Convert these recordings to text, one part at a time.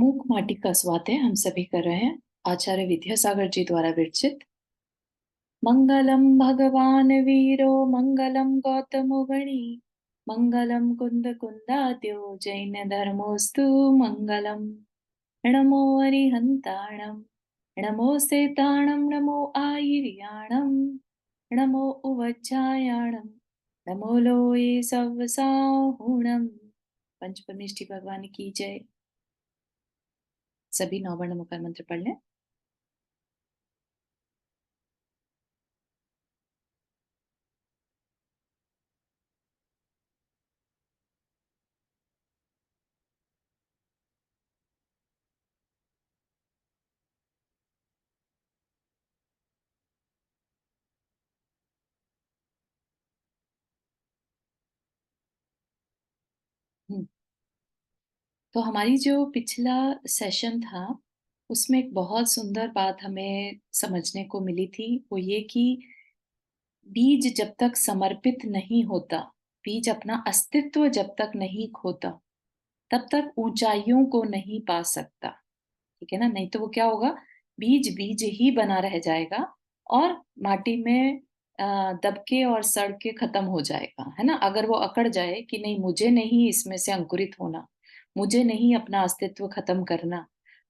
मूक माटी का स्वाध्याय हम सभी कर रहे हैं। आचार्य विद्यासागर जी द्वारा विरचित। मंगलम भगवान वीरो मंगलम गौतमो गणी मंगलम कुंद कुंदाद्यो जैन धर्मोस्तु मंगलम। नमो अरिहंताणम नमो सेताणम नमो आयर्याणम नमो उवज्जायाणम नमो लोये सवसाहुणम। पंचपरमेष्ठी भगवान की जय। सभी नौवर्ण मुखर मंत्र पढ़ लें। तो हमारी जो पिछला सेशन था उसमें एक बहुत सुंदर बात हमें समझने को मिली थी, वो ये कि बीज जब तक समर्पित नहीं होता, बीज अपना अस्तित्व जब तक नहीं खोता, तब तक ऊंचाइयों को नहीं पा सकता। ठीक है ना? नहीं तो वो क्या होगा, बीज बीज ही बना रह जाएगा और माटी में दबके और सड़ के खत्म हो जाएगा, है ना? अगर वो अकड़ जाए कि नहीं, मुझे नहीं इसमें से अंकुरित होना, मुझे नहीं अपना अस्तित्व खत्म करना,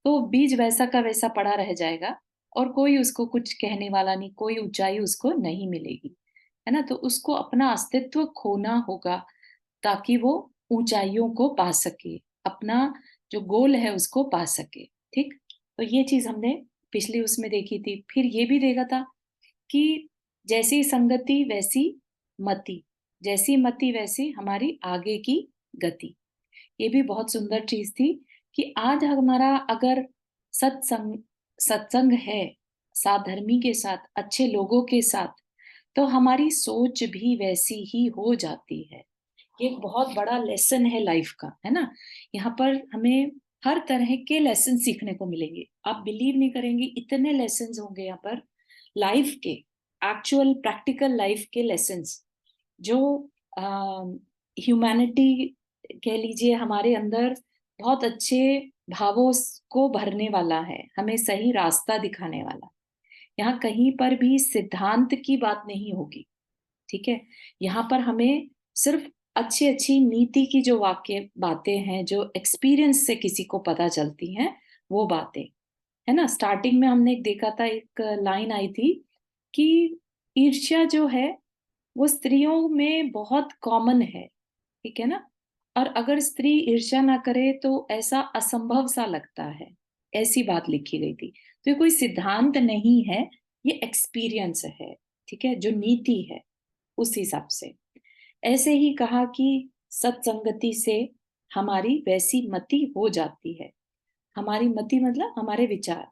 तो बीज वैसा का वैसा पड़ा रह जाएगा और कोई उसको कुछ कहने वाला नहीं, कोई ऊंचाई उसको नहीं मिलेगी, है ना? तो उसको अपना अस्तित्व खोना होगा ताकि वो ऊंचाइयों को पा सके, अपना जो गोल है उसको पा सके। ठीक। तो ये चीज हमने पिछली उसमें देखी थी। फिर ये भी देखा था कि जैसी संगति वैसी मति, जैसी मति वैसी हमारी आगे की गति। ये भी बहुत सुंदर चीज थी कि आज हमारा अगर सत्संग सत्संग है, साधर्मी के साथ, अच्छे लोगों के साथ, तो हमारी सोच भी वैसी ही हो जाती है। ये एक बहुत बड़ा लेसन है लाइफ का, है ना? यहाँ पर हमें हर तरह के लेसन सीखने को मिलेंगे। आप बिलीव नहीं करेंगे, इतने लेसन होंगे यहाँ पर लाइफ के, एक्चुअल प्रैक्टिकल लाइफ के लेसन्स जो ह्यूमैनिटी कह लीजिए हमारे अंदर बहुत अच्छे भावों को भरने वाला है, हमें सही रास्ता दिखाने वाला। यहाँ कहीं पर भी सिद्धांत की बात नहीं होगी। ठीक है? यहाँ पर हमें सिर्फ अच्छी अच्छी नीति की जो वाक्य बातें हैं, जो एक्सपीरियंस से किसी को पता चलती हैं, वो बातें, है ना? स्टार्टिंग में हमने एक देखा था, एक लाइन आई थी कि ईर्ष्या जो है वो स्त्रियों में बहुत कॉमन है। ठीक है ना? और अगर स्त्री ईर्ष्या ना करे तो ऐसा असंभव सा लगता है, ऐसी बात लिखी गई थी। तो ये कोई सिद्धांत नहीं है, ये एक्सपीरियंस है। ठीक है? जो नीति है उस हिसाब से। ऐसे ही कहा कि सत्संगति से हमारी वैसी मति हो जाती है। हमारी मति मतलब हमारे विचार,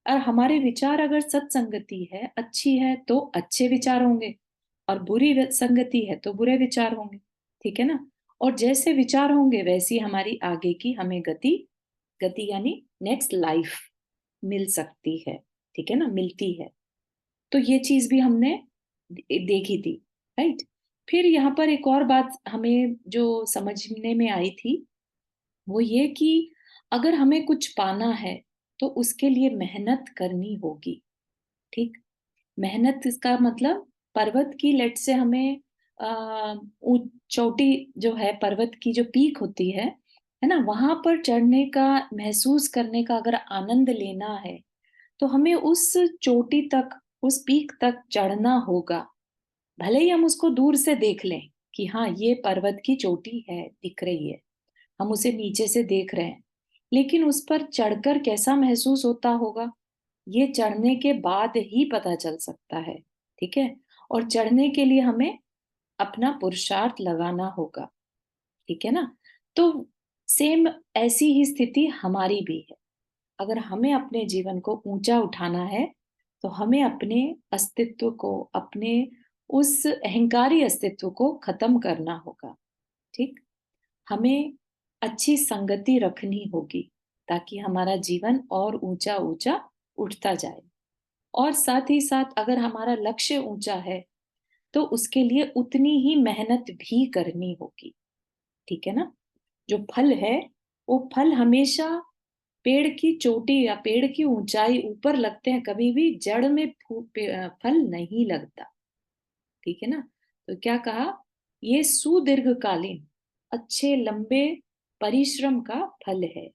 और हमारे विचार अगर सत्संगति है, अच्छी है, तो अच्छे विचार होंगे, और बुरी संगति है तो बुरे विचार होंगे। ठीक है ना? और जैसे विचार होंगे वैसी हमारी आगे की हमें गति, गति यानी नेक्स्ट लाइफ मिल सकती है। ठीक है ना? मिलती है। तो ये चीज भी हमने देखी थी। राइट। फिर यहाँ पर एक और बात हमें जो समझने में आई थी, वो ये कि अगर हमें कुछ पाना है तो उसके लिए मेहनत करनी होगी। ठीक। मेहनत इसका मतलब पर्वत की लेट से हमें चोटी जो है, पर्वत की जो पीक होती है ना, वहां पर चढ़ने का, महसूस करने का अगर आनंद लेना है तो हमें उस चोटी तक, उस पीक तक चढ़ना होगा। भले ही हम उसको दूर से देख लें कि हाँ ये पर्वत की चोटी है, दिख रही है, हम उसे नीचे से देख रहे हैं, लेकिन उस पर चढ़कर कैसा महसूस होता होगा, ये चढ़ने के बाद ही पता चल सकता है। ठीक है? और चढ़ने के लिए हमें अपना पुरुषार्थ लगाना होगा। ठीक है ना? तो सेम ऐसी ही स्थिति हमारी भी है। अगर हमें अपने जीवन को ऊंचा उठाना है तो हमें अपने अस्तित्व को, अपने उस अहंकारी अस्तित्व को खत्म करना होगा। ठीक। हमें अच्छी संगति रखनी होगी ताकि हमारा जीवन और ऊंचा ऊंचा उठता जाए। और साथ ही साथ अगर हमारा लक्ष्य ऊंचा है तो उसके लिए उतनी ही मेहनत भी करनी होगी। ठीक है ना? जो फल है वो फल हमेशा पेड़ की चोटी या पेड़ की ऊंचाई ऊपर लगते हैं, कभी भी जड़ में फल नहीं लगता। ठीक है ना। तो क्या कहा, ये सुदीर्घकालीन अच्छे लंबे परिश्रम का फल है।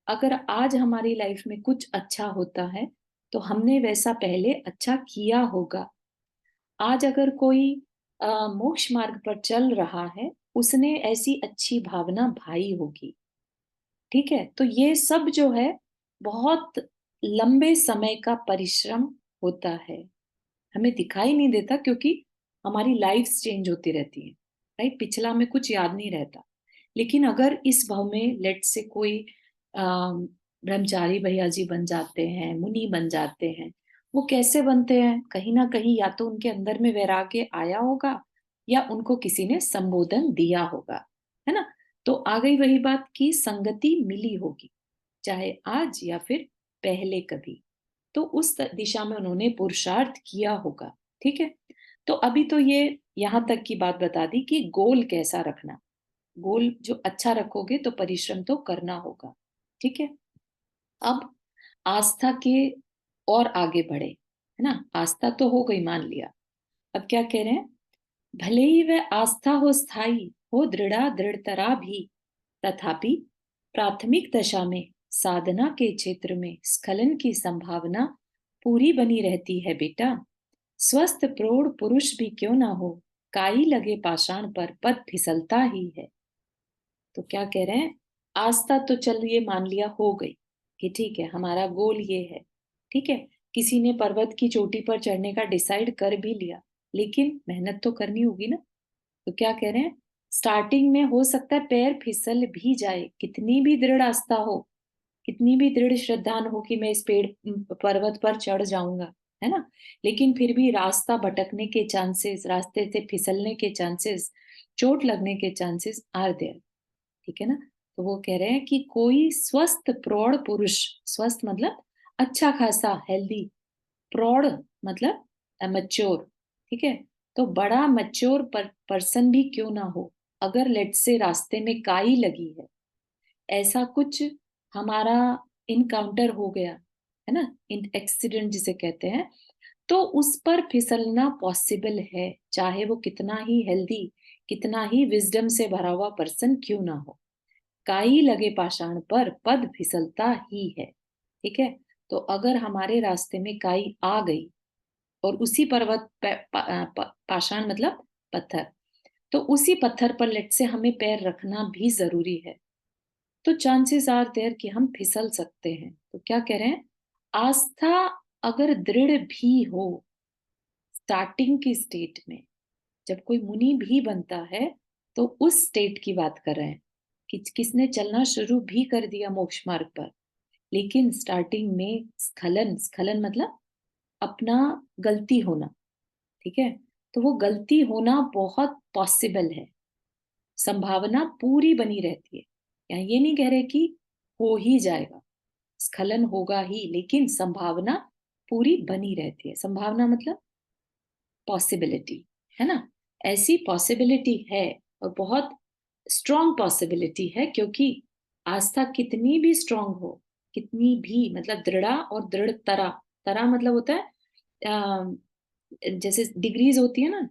अगर आज हमारी लाइफ में कुछ अच्छा होता है तो हमने वैसा पहले अच्छा किया होगा। आज अगर कोई मोक्ष मार्ग पर चल रहा है, उसने ऐसी अच्छी भावना भाई होगी। ठीक है, तो ये सब जो है बहुत लंबे समय का परिश्रम होता है। हमें दिखाई नहीं देता क्योंकि हमारी लाइफ चेंज होती रहती है। राइट, पिछला हमें कुछ याद नहीं रहता। लेकिन अगर इस भाव में लेट से कोई ब्रह्मचारी भैया जी बन जाते हैं, मुनि बन जाते हैं, वो कैसे बनते हैं? कहीं ना कहीं या तो उनके अंदर में वैराग्य आया होगा या उनको किसी ने संबोधन दिया होगा, है ना। तो आ गई वही बात की संगति मिली होगी, चाहे आज या फिर पहले कभी। तो उस दिशा में उन्होंने पुरुषार्थ किया होगा। ठीक है, तो अभी तो ये यहां तक की बात बता दी कि गोल कैसा रखना। गोल जो अच्छा रखोगे तो परिश्रम तो करना होगा। ठीक है, अब आस्था के और आगे बढ़े, है ना। आस्था तो हो गई, मान लिया। अब क्या कह रहे हैं, भले ही वह आस्था हो स्थायी, हो दृढ़ा दृढ़तरा भी, तथापि प्राथमिक दशा में साधना के क्षेत्र में स्खलन की संभावना पूरी बनी रहती है बेटा। स्वस्थ प्रौढ़ पुरुष भी क्यों ना हो, काई लगे पाषाण पर पद फिसलता ही है। तो क्या कह रहे हैं, आस्था तो चल ये मान लिया हो गई कि ठीक है हमारा गोल ये है। ठीक है, किसी ने पर्वत की चोटी पर चढ़ने का डिसाइड कर भी लिया, लेकिन मेहनत तो करनी होगी ना। तो क्या कह रहे हैं, स्टार्टिंग में हो सकता है पैर फिसल भी जाए, कितनी भी दृढ़ आस्था हो, कितनी भी दृढ़ श्रद्धा हो कि मैं इस पेड़ पर्वत पर चढ़ जाऊंगा, है ना। लेकिन फिर भी रास्ता भटकने के चांसेस, रास्ते से फिसलने के चांसेस, चोट लगने के चांसेस आर देयर। ठीक है ना। तो वो कह रहे हैं कि कोई स्वस्थ प्रौढ़ पुरुष, स्वस्थ मतलब अच्छा खासा हेल्दी, प्रौढ़ मतलब मैच्योर। ठीक है, तो बड़ा मैच्योर पर्सन भी क्यों ना हो, अगर लेट से रास्ते में काई लगी है, ऐसा कुछ हमारा इनकाउंटर हो गया, है ना, एक्सीडेंट जिसे कहते हैं, तो उस पर फिसलना पॉसिबल है, चाहे वो कितना ही हेल्दी, कितना ही विजडम से भरा हुआ पर्सन क्यों ना हो। काई लगे पाषाण पर पद फिसलता ही है। ठीक है, तो अगर हमारे रास्ते में काई आ गई और उसी पर्वत पाषाण मतलब पत्थर, तो उसी पत्थर पर लेट से हमें पैर रखना भी जरूरी है, तो चांसेस आर देयर कि हम फिसल सकते हैं। तो क्या कह रहे हैं, आस्था अगर दृढ़ भी हो स्टार्टिंग की स्टेट में, जब कोई मुनि भी बनता है तो उस स्टेट की बात कर रहे हैं कि किसने चलना शुरू भी कर दिया मोक्ष मार्ग पर, लेकिन स्टार्टिंग में स्खलन, स्खलन मतलब अपना गलती होना। ठीक है, तो वो गलती होना बहुत पॉसिबल है, संभावना पूरी बनी रहती है। यहाँ ये नहीं कह रहे कि हो ही जाएगा, स्खलन होगा ही, लेकिन संभावना पूरी बनी रहती है। संभावना मतलब पॉसिबिलिटी, है ना। ऐसी पॉसिबिलिटी है, और बहुत स्ट्रॉन्ग पॉसिबिलिटी है, क्योंकि आस्था कितनी भी स्ट्रॉन्ग हो, कितनी भी मतलब दृढ़ा और दृढ़ तरा, तरा मतलब होता है जैसे डिग्रीज होती है ना,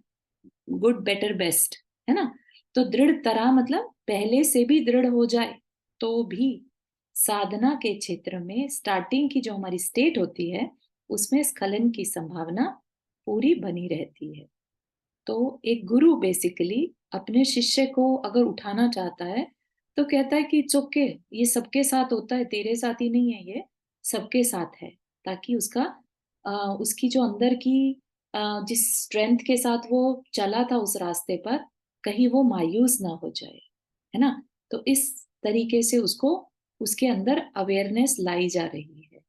गुड बेटर बेस्ट, है ना। तो दृढ़ तरा मतलब पहले से भी दृढ़ हो जाए तो भी साधना के क्षेत्र में स्टार्टिंग की जो हमारी स्टेट होती है उसमें स्खलन की संभावना पूरी बनी रहती है। तो एक गुरु बेसिकली अपने शिष्य को अगर उठाना चाहता है तो कहता है कि इट्स ओके, ये सबके साथ होता है, तेरे साथ ही नहीं है, ये सबके साथ है, ताकि उसका उसकी जो अंदर की जिस स्ट्रेंथ के साथ वो चला था उस रास्ते पर, कहीं वो मायूस ना हो जाए, है ना। तो इस तरीके से उसको उसके अंदर अवेयरनेस लाई जा रही है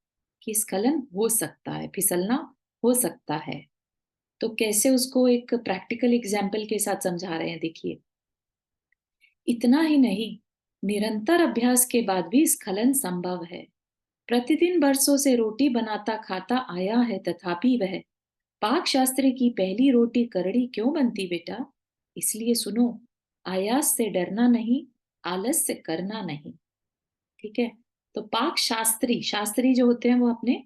कि स्खलन हो सकता है, फिसलना हो सकता है। तो कैसे उसको एक प्रैक्टिकल एग्जाम्पल के साथ समझा रहे हैं, देखिए। इतना ही नहीं, निरंतर अभ्यास के बाद भी स्खलन संभव है। प्रतिदिन बरसों से रोटी बनाता खाता आया है, तथापि वह पाक शास्त्र की पहली रोटी करड़ी क्यों बनती बेटा? इसलिए सुनो, आयास से डरना नहीं, आलस से करना नहीं। ठीक है, तो पाक शास्त्री, शास्त्री जो होते हैं वो अपने,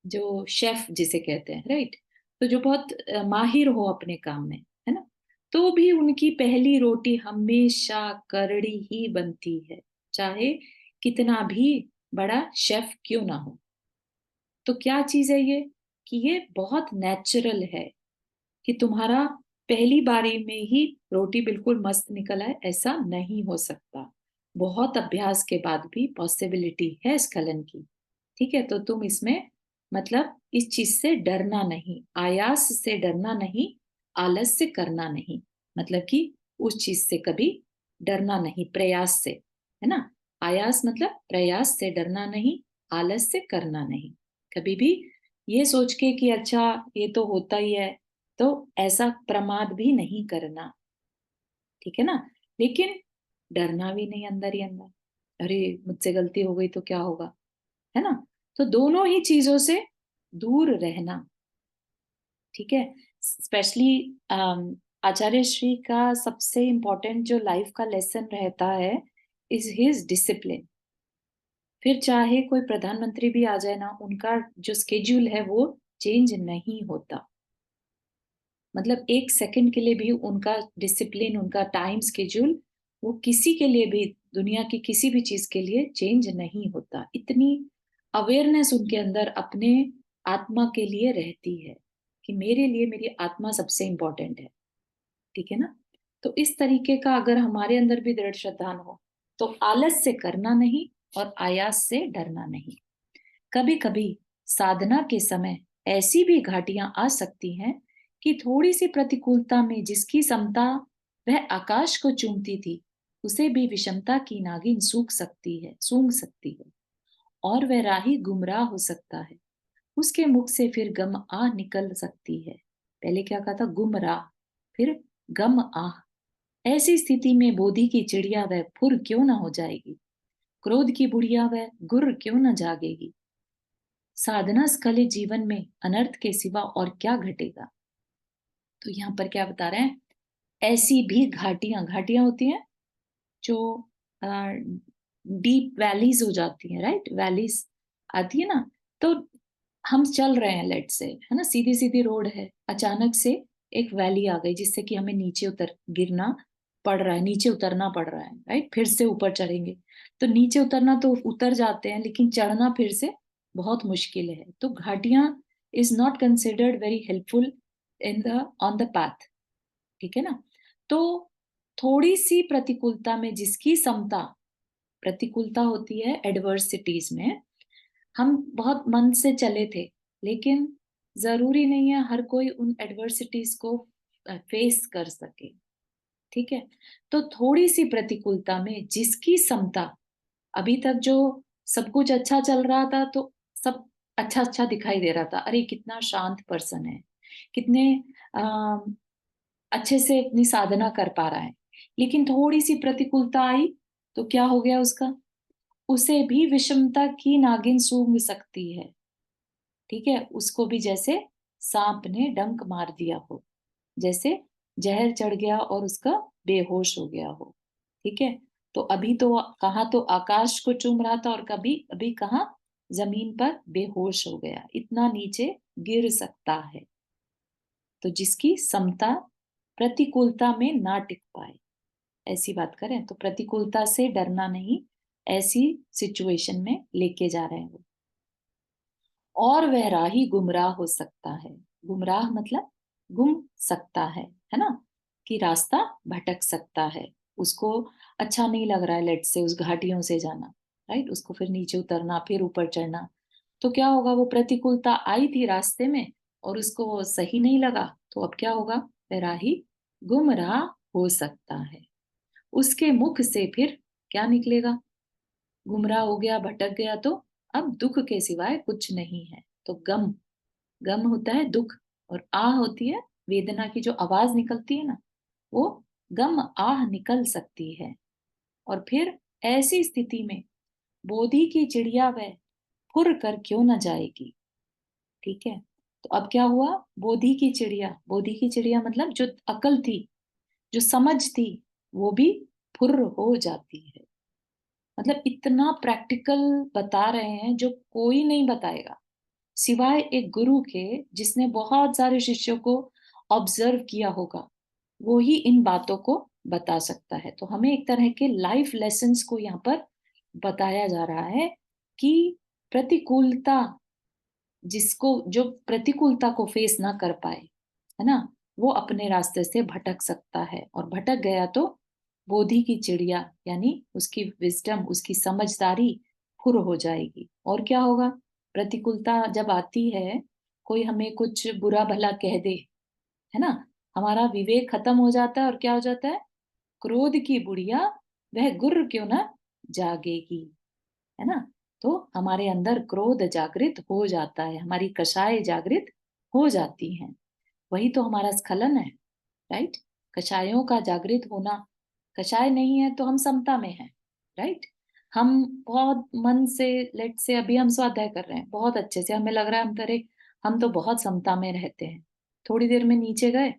जो शेफ जिसे कहते हैं, राइट, तो जो बहुत माहिर हो अपने काम में, है ना, तो भी उनकी पहली रोटी हमेशा करड़ी ही बनती है, चाहे कितना भी बड़ा शेफ क्यों ना हो। तो क्या चीज है ये, कि ये बहुत नेचुरल है कि तुम्हारा पहली बारी में ही रोटी बिल्कुल मस्त निकल आए, ऐसा नहीं हो सकता। बहुत अभ्यास के बाद भी पॉसिबिलिटी है स्खलन की। ठीक है, तो तुम इसमें मतलब इस चीज से डरना नहीं, आयास से डरना नहीं, आलस से करना नहीं, मतलब कि उस चीज से कभी डरना नहीं, प्रयास से, है ना। आयास मतलब प्रयास से डरना नहीं, आलस से करना नहीं। कभी भी ये सोच के कि अच्छा ये तो होता ही है, तो ऐसा प्रमाद भी नहीं करना, ठीक है ना। लेकिन डरना भी नहीं अंदर ही अंदर, अरे मुझसे गलती हो गई तो क्या होगा, है ना। तो दोनों ही चीजों से दूर रहना, ठीक है। स्पेशली आचार्य श्री का सबसे इम्पोर्टेंट जो लाइफ का लेसन रहता है इज हिज डिसिप्लिन। फिर चाहे कोई प्रधानमंत्री भी आ जाए ना, उनका जो स्केड्यूल है वो चेंज नहीं होता। मतलब एक सेकंड के लिए भी उनका डिसिप्लिन, उनका टाइम स्केड्यूल, वो किसी के लिए भी, दुनिया की किसी भी चीज के लिए चेंज नहीं होता। इतनी अवेयरनेस उनके अंदर अपने आत्मा के लिए रहती है कि मेरे लिए मेरी आत्मा सबसे इंपॉर्टेंट है, ठीक है ना। तो इस तरीके का अगर हमारे अंदर भी दृढ़ श्रद्धा हो, तो आलस से करना नहीं और आयास से डरना नहीं। कभी कभी साधना के समय ऐसी भी घाटियां आ सकती हैं कि थोड़ी सी प्रतिकूलता में जिसकी समता वह आकाश को चूमती थी, उसे भी विषमता की नागिन सूंघ सकती है, और वह राही गुमराह हो सकता है। उसके मुख से फिर गम आह निकल सकती है। पहले क्या कहा था, गुमराह, फिर गम आह। ऐसी स्थिति में बोधि की चिड़िया वह फुर क्यों ना हो जाएगी, क्रोध की बुढ़िया वह गुर्र क्यों न जागेगी। साधना स्खलित जीवन में अनर्थ के सिवा और क्या घटेगा। तो यहाँ पर क्या बता रहे हैं, ऐसी भी घाटियां, घाटियां होती हैं जो डीप वैलीज हो जाती हैं, राइट, वैलीज आती है ना। तो हम चल रहे हैं, लेट से, है ना, सीधी सीधी रोड है, अचानक से एक वैली आ गई जिससे कि हमें नीचे उतर गिरना पड़ रहा है, नीचे उतरना पड़ रहा है, राइट, फिर से ऊपर चढ़ेंगे। तो नीचे उतरना तो उतर जाते हैं, लेकिन चढ़ना फिर से बहुत मुश्किल है। तो घाटियां is not considered very helpful in the on the path, ठीक है ना। तो थोड़ी सी प्रतिकूलता में जिसकी समता, प्रतिकूलता होती है एडवर्सिटीज में, हम बहुत मन से चले थे, लेकिन जरूरी नहीं है हर कोई उन एडवर्सिटीज को फेस कर सके, ठीक है। तो थोड़ी सी प्रतिकूलता में जिसकी समता, अभी तक जो सब कुछ अच्छा चल रहा था, तो सब अच्छा अच्छा दिखाई दे रहा था, अरे कितना शांत पर्सन है, कितने अच्छे से अपनी साधना कर पा रहा है। लेकिन थोड़ी सी प्रतिकूलता आई तो क्या हो गया उसका, उसे भी विषमता की नागिन सूंघ सकती है, ठीक है। उसको भी जैसे सांप ने डंक मार दिया हो, जैसे जहर चढ़ गया और उसका बेहोश हो गया हो, ठीक है। तो अभी तो कहाँ तो आकाश को चूम रहा था, और कभी अभी कहाँ जमीन पर बेहोश हो गया, इतना नीचे गिर सकता है। तो जिसकी समता प्रतिकूलता में ना टिक पाए, ऐसी बात करें तो प्रतिकूलता से डरना नहीं, ऐसी सिचुएशन में लेके जा रहे हैं वो। और वह राही गुमराह हो सकता है, गुमराह मतलब गुम सकता है ना, कि रास्ता भटक सकता है, उसको अच्छा नहीं लग रहा है लेट से उस घाटियों से जाना, राइट, उसको फिर नीचे उतरना फिर ऊपर चढ़ना। तो क्या होगा, वो प्रतिकूलता आई थी रास्ते में और उसको वो सही नहीं लगा, तो अब क्या होगा, वह राही गुमराह हो सकता है। उसके मुख से फिर क्या निकलेगा, गुमराह हो गया, भटक गया, तो अब दुख के सिवाय कुछ नहीं है। तो गम, गम होता है दुख, और आह होती है वेदना की जो आवाज निकलती है ना, वो गम आह निकल सकती है। और फिर ऐसी स्थिति में बोधि की चिड़िया वह फुर कर क्यों न जाएगी, ठीक है। तो अब क्या हुआ, बोधि की चिड़िया, बोधि की चिड़िया मतलब जो अकल थी, जो समझ थी, वो भी फुर्र हो जाती है। मतलब इतना प्रैक्टिकल बता रहे हैं जो कोई नहीं बताएगा सिवाय एक गुरु के, जिसने बहुत सारे शिष्यों को ऑब्जर्व किया होगा। वो ही इन बातों को बता सकता है। तो हमें एक तरह के लाइफ लेसन्स को यहाँ पर बताया जा रहा है कि प्रतिकूलता, जिसको जो प्रतिकूलता को फेस ना कर पाए, है ना, वो अपने रास्ते से भटक सकता है, और भटक गया तो बोधि की चिड़िया यानी उसकी विजडम, उसकी समझदारी फुर हो जाएगी। और क्या होगा, प्रतिकूलता जब आती है, कोई हमें कुछ बुरा भला कह दे, है ना, हमारा विवेक खत्म हो जाता है, और क्या हो जाता है, क्रोध की बुढ़िया वह गुर्र क्यों ना जागेगी, है ना। तो हमारे अंदर क्रोध जागृत हो जाता है, हमारी कषाय जागृत हो जाती हैं। वही तो हमारा स्खलन है, राइट। कषायों का जागृत होना, कषाय नहीं है तो हम समता में हैं, राइट। हम बहुत मन से, लेट से अभी हम स्वाध्याय कर रहे हैं बहुत अच्छे से, हमें लग रहा है हम तो बहुत समता में रहते हैं। थोड़ी देर में नीचे गए,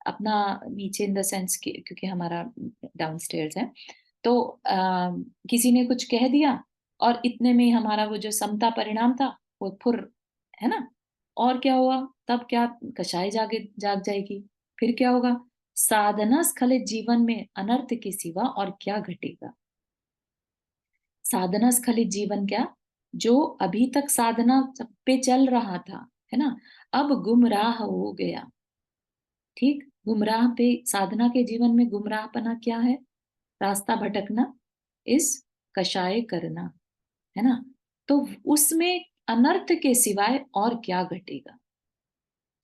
अपना नीचे इन द सेंस क्योंकि हमारा डाउनस्टेयर्स है, तो किसी ने कुछ कह दिया, और इतने में ही हमारा वो जो समता परिणाम था वो फुर, है ना। और क्या हुआ, तब क्या, कषाय जाग जाएगी। फिर क्या होगा, साधना स्खलित जीवन में अनर्थ के सिवा और क्या घटेगा। साधना स्खलित जीवन क्या, जो अभी तक साधना पे चल रहा था, है ना, अब गुमराह हो गया। ठीक, गुमराह पे, साधना के जीवन में गुमराहपना क्या है, रास्ता भटकना, इस कषाय करना, है ना। तो उसमें अनर्थ के सिवाय और क्या घटेगा,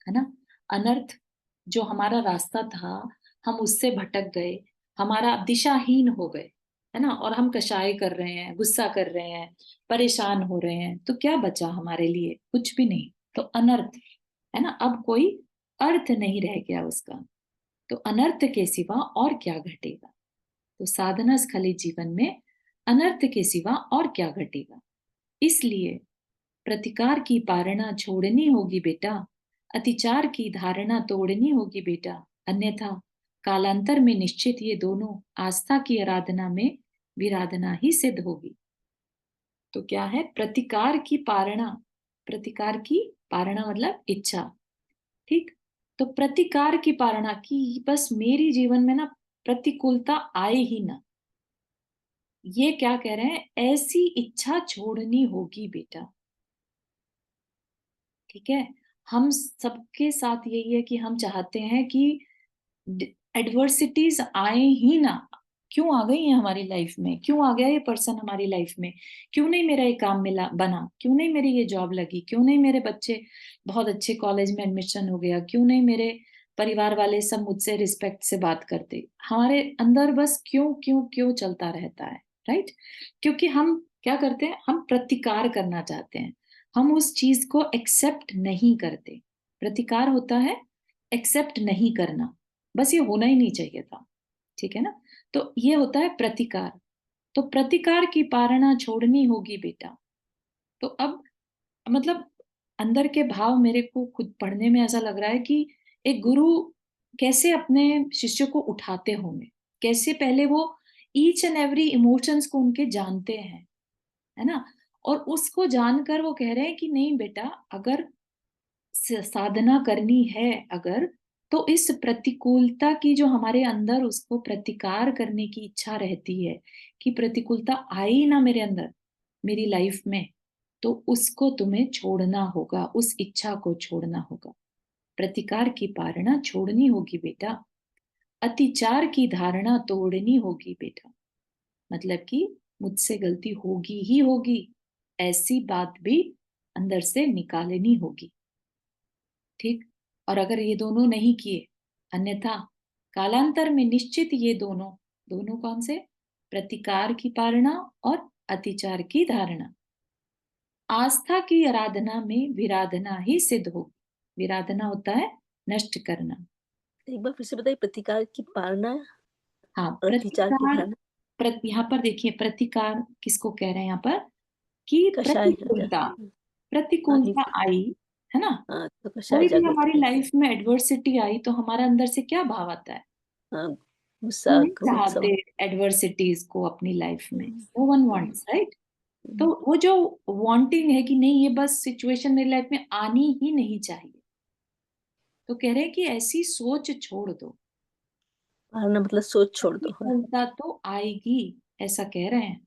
है ना। अनर्थ, जो हमारा रास्ता था, हम उससे भटक गए, हमारा दिशाहीन हो गए, है ना, और हम कषाय कर रहे हैं, गुस्सा कर रहे हैं, परेशान हो रहे हैं, तो क्या बचा हमारे लिए, कुछ भी नहीं। तो अनर्थ, है ना, अब कोई अर्थ नहीं रह गया उसका। तो अनर्थ के सिवा और क्या घटेगा। तो साधना स्खलित जीवन में अनर्थ के सिवा और क्या घटेगा। इसलिए प्रतिकार की पारणा छोड़नी होगी बेटा, अतिचार की धारणा तोड़नी होगी बेटा, अन्यथा कालांतर में निश्चित ये दोनों आस्था की आराधना में विराधना ही सिद्ध होगी। तो क्या है, प्रतिकार की पारणा, प्रतिकार की पारणा मतलब इच्छा, ठीक। तो प्रतिकार की पारणा की, बस मेरी जीवन में ना प्रतिकूलता आए ही ना, ये क्या कह रहे हैं, ऐसी इच्छा छोड़नी होगी बेटा। ठीक है, हम सबके साथ यही है कि हम चाहते हैं कि एडवर्सिटीज आए ही ना। क्यों आ गई है हमारी लाइफ में, क्यों आ गया ये पर्सन हमारी लाइफ में, क्यों नहीं मेरा ये काम मिला बना, क्यों नहीं मेरी ये जॉब लगी, क्यों नहीं मेरे बच्चे बहुत अच्छे कॉलेज में एडमिशन हो गया, क्यों नहीं मेरे परिवार वाले सब मुझसे रिस्पेक्ट से बात करते। हमारे अंदर बस क्यों क्यों क्यों चलता रहता है, राइट। क्योंकि हम क्या करते हैं, हम प्रतिकार करना चाहते हैं, हम उस चीज को एक्सेप्ट नहीं करते। प्रतिकार होता है एक्सेप्ट नहीं करना, बस ये होना ही नहीं चाहिए था, ठीक है ना। तो ये होता है प्रतिकार। तो प्रतिकार की पारणा छोड़नी होगी बेटा। तो अब मतलब अंदर के भाव मेरे को खुद पढ़ने में ऐसा लग रहा है कि एक गुरु कैसे अपने शिष्य को उठाते होंगे, कैसे पहले वो ईच एंड एवरी इमोशंस को उनके जानते हैं, है ना। और उसको जानकर वो कह रहे हैं कि नहीं बेटा, अगर साधना करनी है अगर, तो इस प्रतिकूलता की जो हमारे अंदर, उसको प्रतिकार करने की इच्छा रहती है कि प्रतिकूलता आई ना मेरे अंदर, मेरी लाइफ में, तो उसको तुम्हें छोड़ना होगा, उस इच्छा को छोड़ना होगा। प्रतिकार की पारणा छोड़नी होगी बेटा, अतिचार की धारणा तोड़नी होगी बेटा। मतलब कि मुझसे गलती होगी ही होगी, ऐसी बात भी अंदर से निकालनी होगी, ठीक। और अगर ये दोनों नहीं किए, अन्यथा कालांतर में निश्चित ये दोनों, दोनों कौन से, प्रतिकार की पारणा और अतिचार की धारणा, आस्था की आराधना में विराधना ही सिद्ध होगी। विराधना होता है नष्ट करना। एक बार फिर से बताइए, प्रतिकार की पालना हाँ, और अतिचार की प्रतिकार, धारणा। यहाँ पर देखिए, प्रतिकार किसको कह रहे हैं यहाँ पर, कि कषाय प्रतिकूलता, हाँ प्रतिकूलता आई, है ना। हाँ, तो कषाय कोई भी जागृत हमारी करना। लाइफ में एडवर्सिटी आई तो हमारा अंदर से क्या भाव आता है, हाँ, गुस्सा हम नहीं कहो सब। चाहते एडवर्सिटीज को अपनी लाइफ में, हुँ, नो वन हुँ, वांट्स, राइट? तो हुँ। वो जो वांटिंग है कि नहीं ये बस सिचुएशन मेरी लाइफ में आनी ही नहीं चाहिए, तो कह रहे हैं कि ऐसी सोच छोड़ दो। हारना मतलब सोच छोड़ दो। हाँ, प्रतिकूलता तो आएगी, ऐसा कह रहे हैं।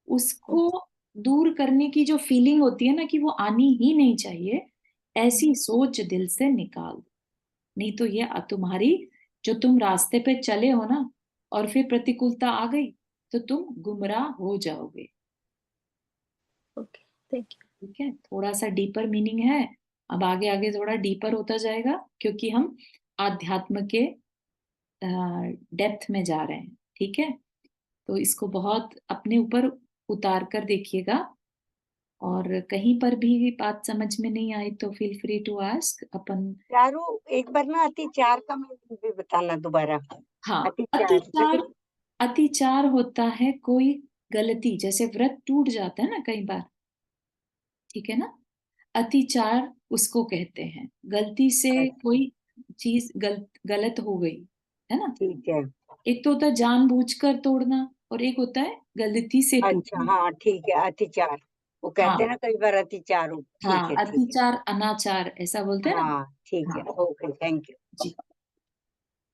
उसको ओके। दूर करने की जो फीलिंग होती है ना कि वो आनी ही नहीं चाहिए, ऐसी हुँ, सोच दिल से निकाल दो। नहीं तो ये तुम्हारी, जो तुम रास्ते पे चले हो ना और फिर प्रतिकूलता आ गई, तो तुम गुमराह हो जाओगे। Okay, thank you. ठीक है, थोड़ा सा डीपर मीनिंग है। अब आगे आगे थोड़ा डीपर होता जाएगा, क्योंकि हम आध्यात्म के डेप्थ में जा रहे हैं। ठीक है, तो इसको बहुत अपने ऊपर उतार कर देखिएगा, और कहीं पर भी बात समझ में नहीं आई तो फील फ्री टू आस्क अपन। चारू, एक बार ना अतिचार का मीनिंग भी बताना दोबारा। हाँ, अतिचार अतिचार, अतिचार होता है कोई गलती, जैसे व्रत टूट जाता है ना कई बार, ठीक है ना, अतिचार उसको कहते हैं। गलती से अच्छा, कोई चीज गलत हो गई, है ना। ठीक है। एक तो होता है जानबूझकर तोड़ना, और एक होता है गलती से अच्छा, टूटना। हाँ, ठीक है, अतिचार। वो कहते हैं हाँ, ना कई बार अतिचार हो। ठीक हाँ, है, ठीक है। अतिचार अनाचार ऐसा बोलते हैं ना। हाँ, ठीक है। हाँ ओके, थैंक यू। जी,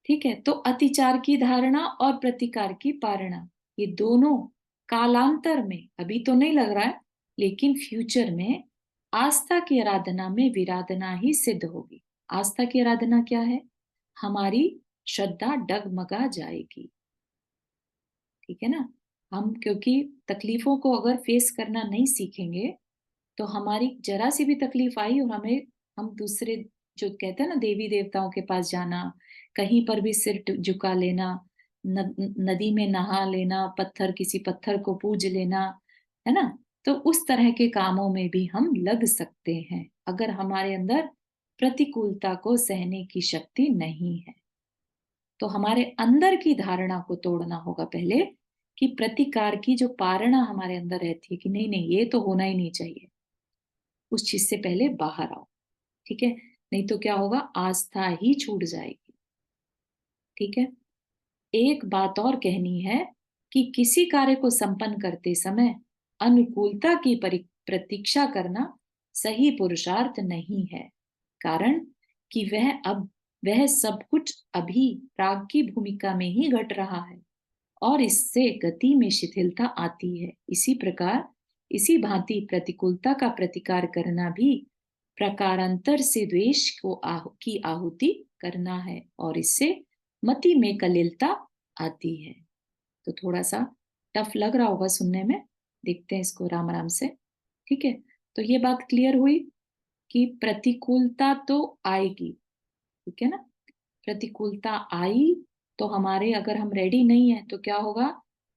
ठीक है। तो अतिचार की धारणा और प्रतिकार की पारणा, ये दोनों कालांतर में, अभी तो नहीं लग रहा है, लेकिन फ्यूचर में आस्था की आराधना में विराधना ही सिद्ध होगी। आस्था की आराधना क्या है? हमारी श्रद्धा डगमगा जाएगी। ठीक है ना। हम क्योंकि तकलीफों को अगर फेस करना नहीं सीखेंगे, तो हमारी जरा सी भी तकलीफ आई और हम दूसरे, जो कहते हैं ना, देवी देवताओं के पास जाना, कहीं पर भी सिर झुका लेना, नदी में नहा लेना, किसी पत्थर को पूज लेना, है ना। तो उस तरह के कामों में भी हम लग सकते हैं, अगर हमारे अंदर प्रतिकूलता को सहने की शक्ति नहीं है। तो हमारे अंदर की धारणा को तोड़ना होगा पहले, कि प्रतिकार की जो पारणा हमारे अंदर रहती है कि नहीं नहीं ये तो होना ही नहीं चाहिए, उस चीज से पहले बाहर आओ। ठीक है, नहीं तो क्या होगा, आस्था ही छूट जाएगी। ठीक है, एक बात और कहनी है कि किसी कार्य को संपन्न करते समय अनुकूलता की प्रतीक्षा करना सही पुरुषार्थ नहीं है। कारण कि वह सब कुछ अभी राग की भूमिका में ही घट रहा है, और इससे गति में शिथिलता आती है। इसी प्रकार, इसी भांति प्रतिकूलता का प्रतिकार करना भी प्रकारांतर से द्वेष की आहुति करना है, और इससे मति में कलिलता आती है। तो थोड़ा सा टफ लग रहा होगा सुनने में, देखते हैं इसको राम राम से। ठीक है, तो ये बात क्लियर हुई कि प्रतिकूलता तो आएगी। ठीक है ना, प्रतिकूलता आई तो हमारे, अगर हम रेडी नहीं है तो क्या होगा,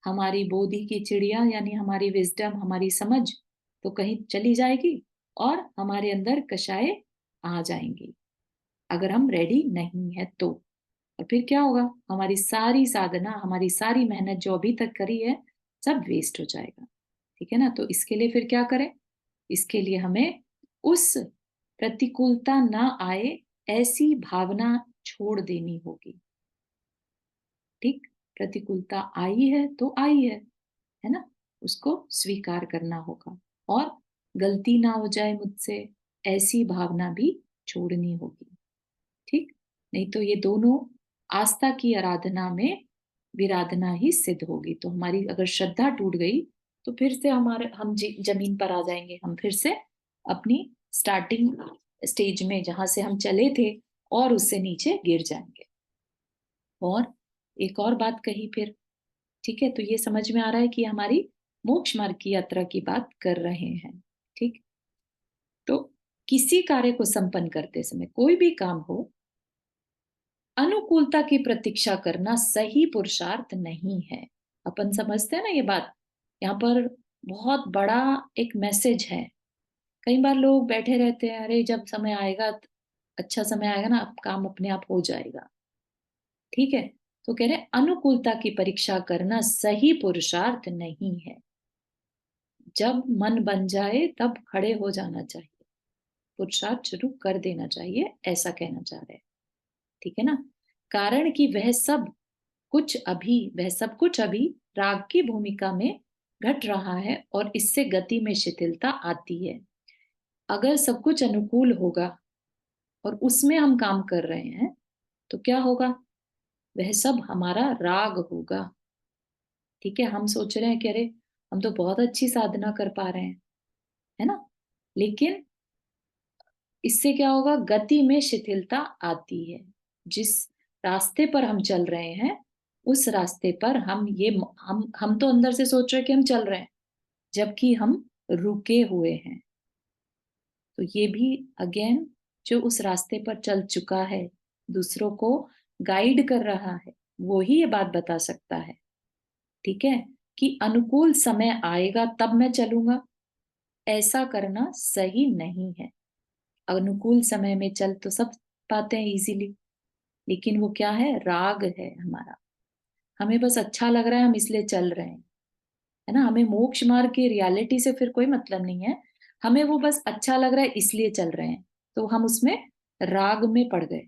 हमारी बोधि की चिड़िया यानी हमारी विजडम, हमारी समझ तो कहीं चली जाएगी, और हमारे अंदर कषाय आ जाएंगी, अगर हम रेडी नहीं है तो। और फिर क्या होगा, हमारी सारी साधना, हमारी सारी मेहनत जो अभी तक करी है, सब वेस्ट हो जाएगा। ठीक है ना, तो इसके लिए फिर क्या करें? इसके लिए हमें उस प्रतिकूलता ना आए ऐसी भावना छोड़ देनी होगी। ठीक, प्रतिकूलता आई है तो आई है ना, उसको स्वीकार करना होगा, और गलती ना हो जाए मुझसे, ऐसी भावना भी छोड़नी होगी। ठीक, नहीं तो ये दोनों आस्था की आराधना में विराधना ही सिद्ध होगी। तो हमारी अगर श्रद्धा टूट गई, तो फिर से हम जमीन पर आ जाएंगे, हम फिर से अपनी स्टार्टिंग स्टेज में जहां से हम चले थे, और उससे नीचे गिर जाएंगे। और एक और बात कही फिर। ठीक है, तो ये समझ में आ रहा है कि हमारी मोक्ष मार्ग की यात्रा की बात कर रहे हैं। ठीक, तो किसी कार्य को संपन्न करते समय, कोई भी काम हो, अनुकूलता की प्रतीक्षा करना सही पुरुषार्थ नहीं है। अपन समझते हैं ना ये बात, यहाँ पर बहुत बड़ा एक मैसेज है। कई बार लोग बैठे रहते हैं, अरे जब समय आएगा, अच्छा समय आएगा ना, अब काम अपने आप हो जाएगा। ठीक है, तो कह रहे अनुकूलता की परीक्षा करना सही पुरुषार्थ नहीं है। जब मन बन जाए तब खड़े हो जाना चाहिए, पुरुषार्थ शुरू कर देना चाहिए, ऐसा कहना चाह रहे हैं। ठीक है ना, कारण कि वह सब वह सब कुछ अभी राग की भूमिका में घट रहा है और इससे गति में शिथिलता आती है। अगर सब कुछ अनुकूल होगा और उसमें हम काम कर रहे हैं तो क्या होगा? वह सब हमारा राग होगा। ठीक है, हम सोच रहे हैं कि अरे हम तो बहुत अच्छी साधना कर पा रहे हैं, है ना? लेकिन इससे क्या होगा? गति में शिथिलता आती है। जिस रास्ते पर हम चल रहे हैं उस रास्ते पर हम तो अंदर से सोच रहे हैं कि हम चल रहे हैं, जबकि हम रुके हुए हैं। तो ये भी अगेन, जो उस रास्ते पर चल चुका है, दूसरों को गाइड कर रहा है, वो ही ये बात बता सकता है, ठीक है, कि अनुकूल समय आएगा तब मैं चलूंगा। ऐसा करना सही नहीं है। अनुकूल समय में चल तो सब पाते हैं इजीली, लेकिन वो क्या है? राग है हमारा। हमें बस अच्छा लग रहा है, हम इसलिए चल रहे हैं, है ना? हमें मोक्ष मार्ग की रियलिटी से फिर कोई मतलब नहीं है। हमें वो बस अच्छा लग रहा है इसलिए चल रहे हैं, तो हम उसमें राग में पड़ गए।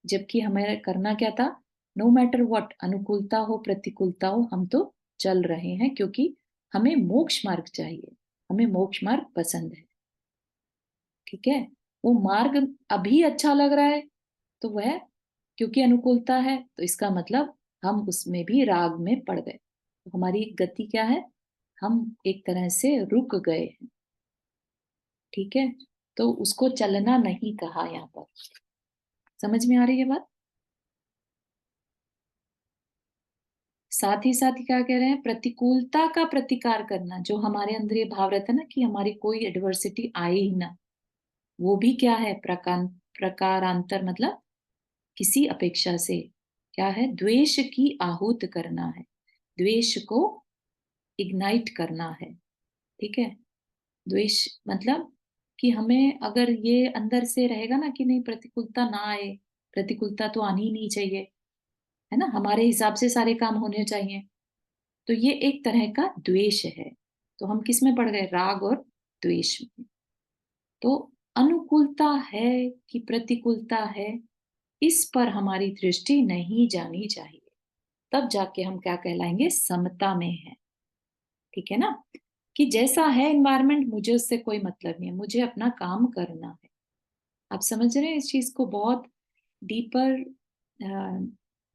जबकि हमें करना क्या था? नो मैटर व्हाट, अनुकूलता हो प्रतिकूलता हो, हम तो चल रहे हैं क्योंकि हमें मोक्ष मार्ग चाहिए, हमें मोक्ष मार्ग पसंद है। ठीक है, वो मार्ग अभी अच्छा लग रहा है तो वह, क्योंकि अनुकूलता है, तो इसका मतलब हम उसमें भी राग में पड़ गए। तो हमारी गति क्या है? हम एक तरह से रुक गए हैं। ठीक है, तो उसको चलना नहीं कहा यहाँ पर। समझ में आ रही है बात? साथ ही साथ क्या कह रहे हैं? प्रतिकूलता का प्रतिकार करना। जो हमारे अंदर ये भाव रहता है ना कि हमारी कोई एडवर्सिटी आए ही ना, वो भी क्या है? प्रकारांतर, मतलब किसी अपेक्षा से क्या है? द्वेष की आहूत करना है, द्वेष को इग्नाइट करना है। ठीक है, द्वेष मतलब कि हमें अगर ये अंदर से रहेगा ना कि नहीं, प्रतिकूलता ना आए, प्रतिकूलता तो आनी ही नहीं चाहिए, है ना, हमारे हिसाब से सारे काम होने चाहिए, तो ये एक तरह का द्वेष है। तो हम किस में पड़ गए? राग और द्वेष में। तो अनुकूलता है कि प्रतिकूलता है, इस पर हमारी दृष्टि नहीं जानी चाहिए। तब जाके हम क्या कहलाएंगे? समता में है। ठीक है ना, कि जैसा है एनवायरनमेंट, मुझे उससे कोई मतलब नहीं है, मुझे अपना काम करना है। आप समझ रहे हैं इस चीज को? बहुत डीपर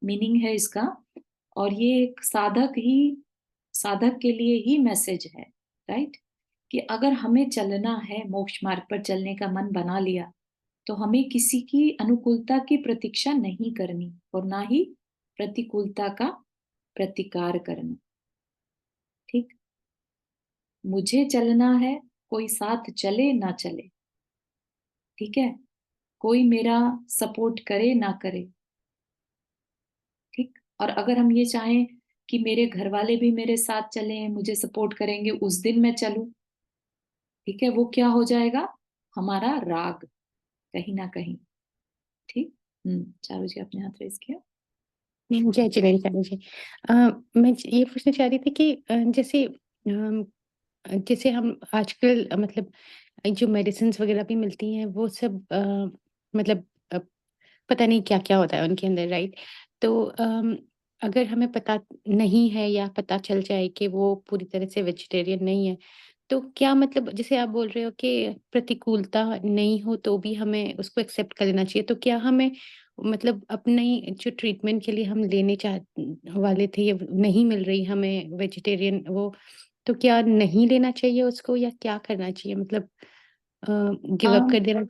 मीनिंग है इसका। और ये एक साधक के लिए ही मैसेज है, राइट? कि अगर हमें चलना है, मोक्ष मार्ग पर चलने का मन बना लिया, तो हमें किसी की अनुकूलता की प्रतीक्षा नहीं करनी और ना ही प्रतिकूलता का प्रतिकार करना। ठीक, मुझे चलना है, कोई साथ चले ना चले, ठीक है, कोई मेरा सपोर्ट करे ना करे, ठीक। और अगर हम ये चाहें कि मेरे घर वाले भी मेरे साथ चलें, मुझे सपोर्ट करेंगे, उस दिन मैं चलूं, ठीक है, वो क्या हो जाएगा? हमारा राग कहीं ना कहीं। ठीक। चारू जी आपने हाथ रेस किया। नहीं, जय जिनेन्द्र जी। मैं ये पूछना चाह रही थी कि जैसे हम आजकल मतलब जो मेडिसिन्स वगैरह भी मिलती हैं वो सब मतलब पता नहीं क्या-क्या होता है उनके अंदर, राइट? तो अगर हमें पता नहीं है या पता चल जाए कि वो पूरी तरह से वेजिटेरियन नहीं है, तो क्या मतलब जैसे आप बोल रहे हो कि प्रतिकूलता नहीं हो तो भी हमें उसको एक्सेप्ट कर लेना चाहिए, तो क्या हमें मतलब अपनी जो ट्रीटमेंट के लिए हम लेने वाले थे, ये नहीं मिल रही हमें वेजिटेरियन वो, तो क्या नहीं लेना चाहिए उसको या क्या करना चाहिए? मतलब गिव अप आम कर देना?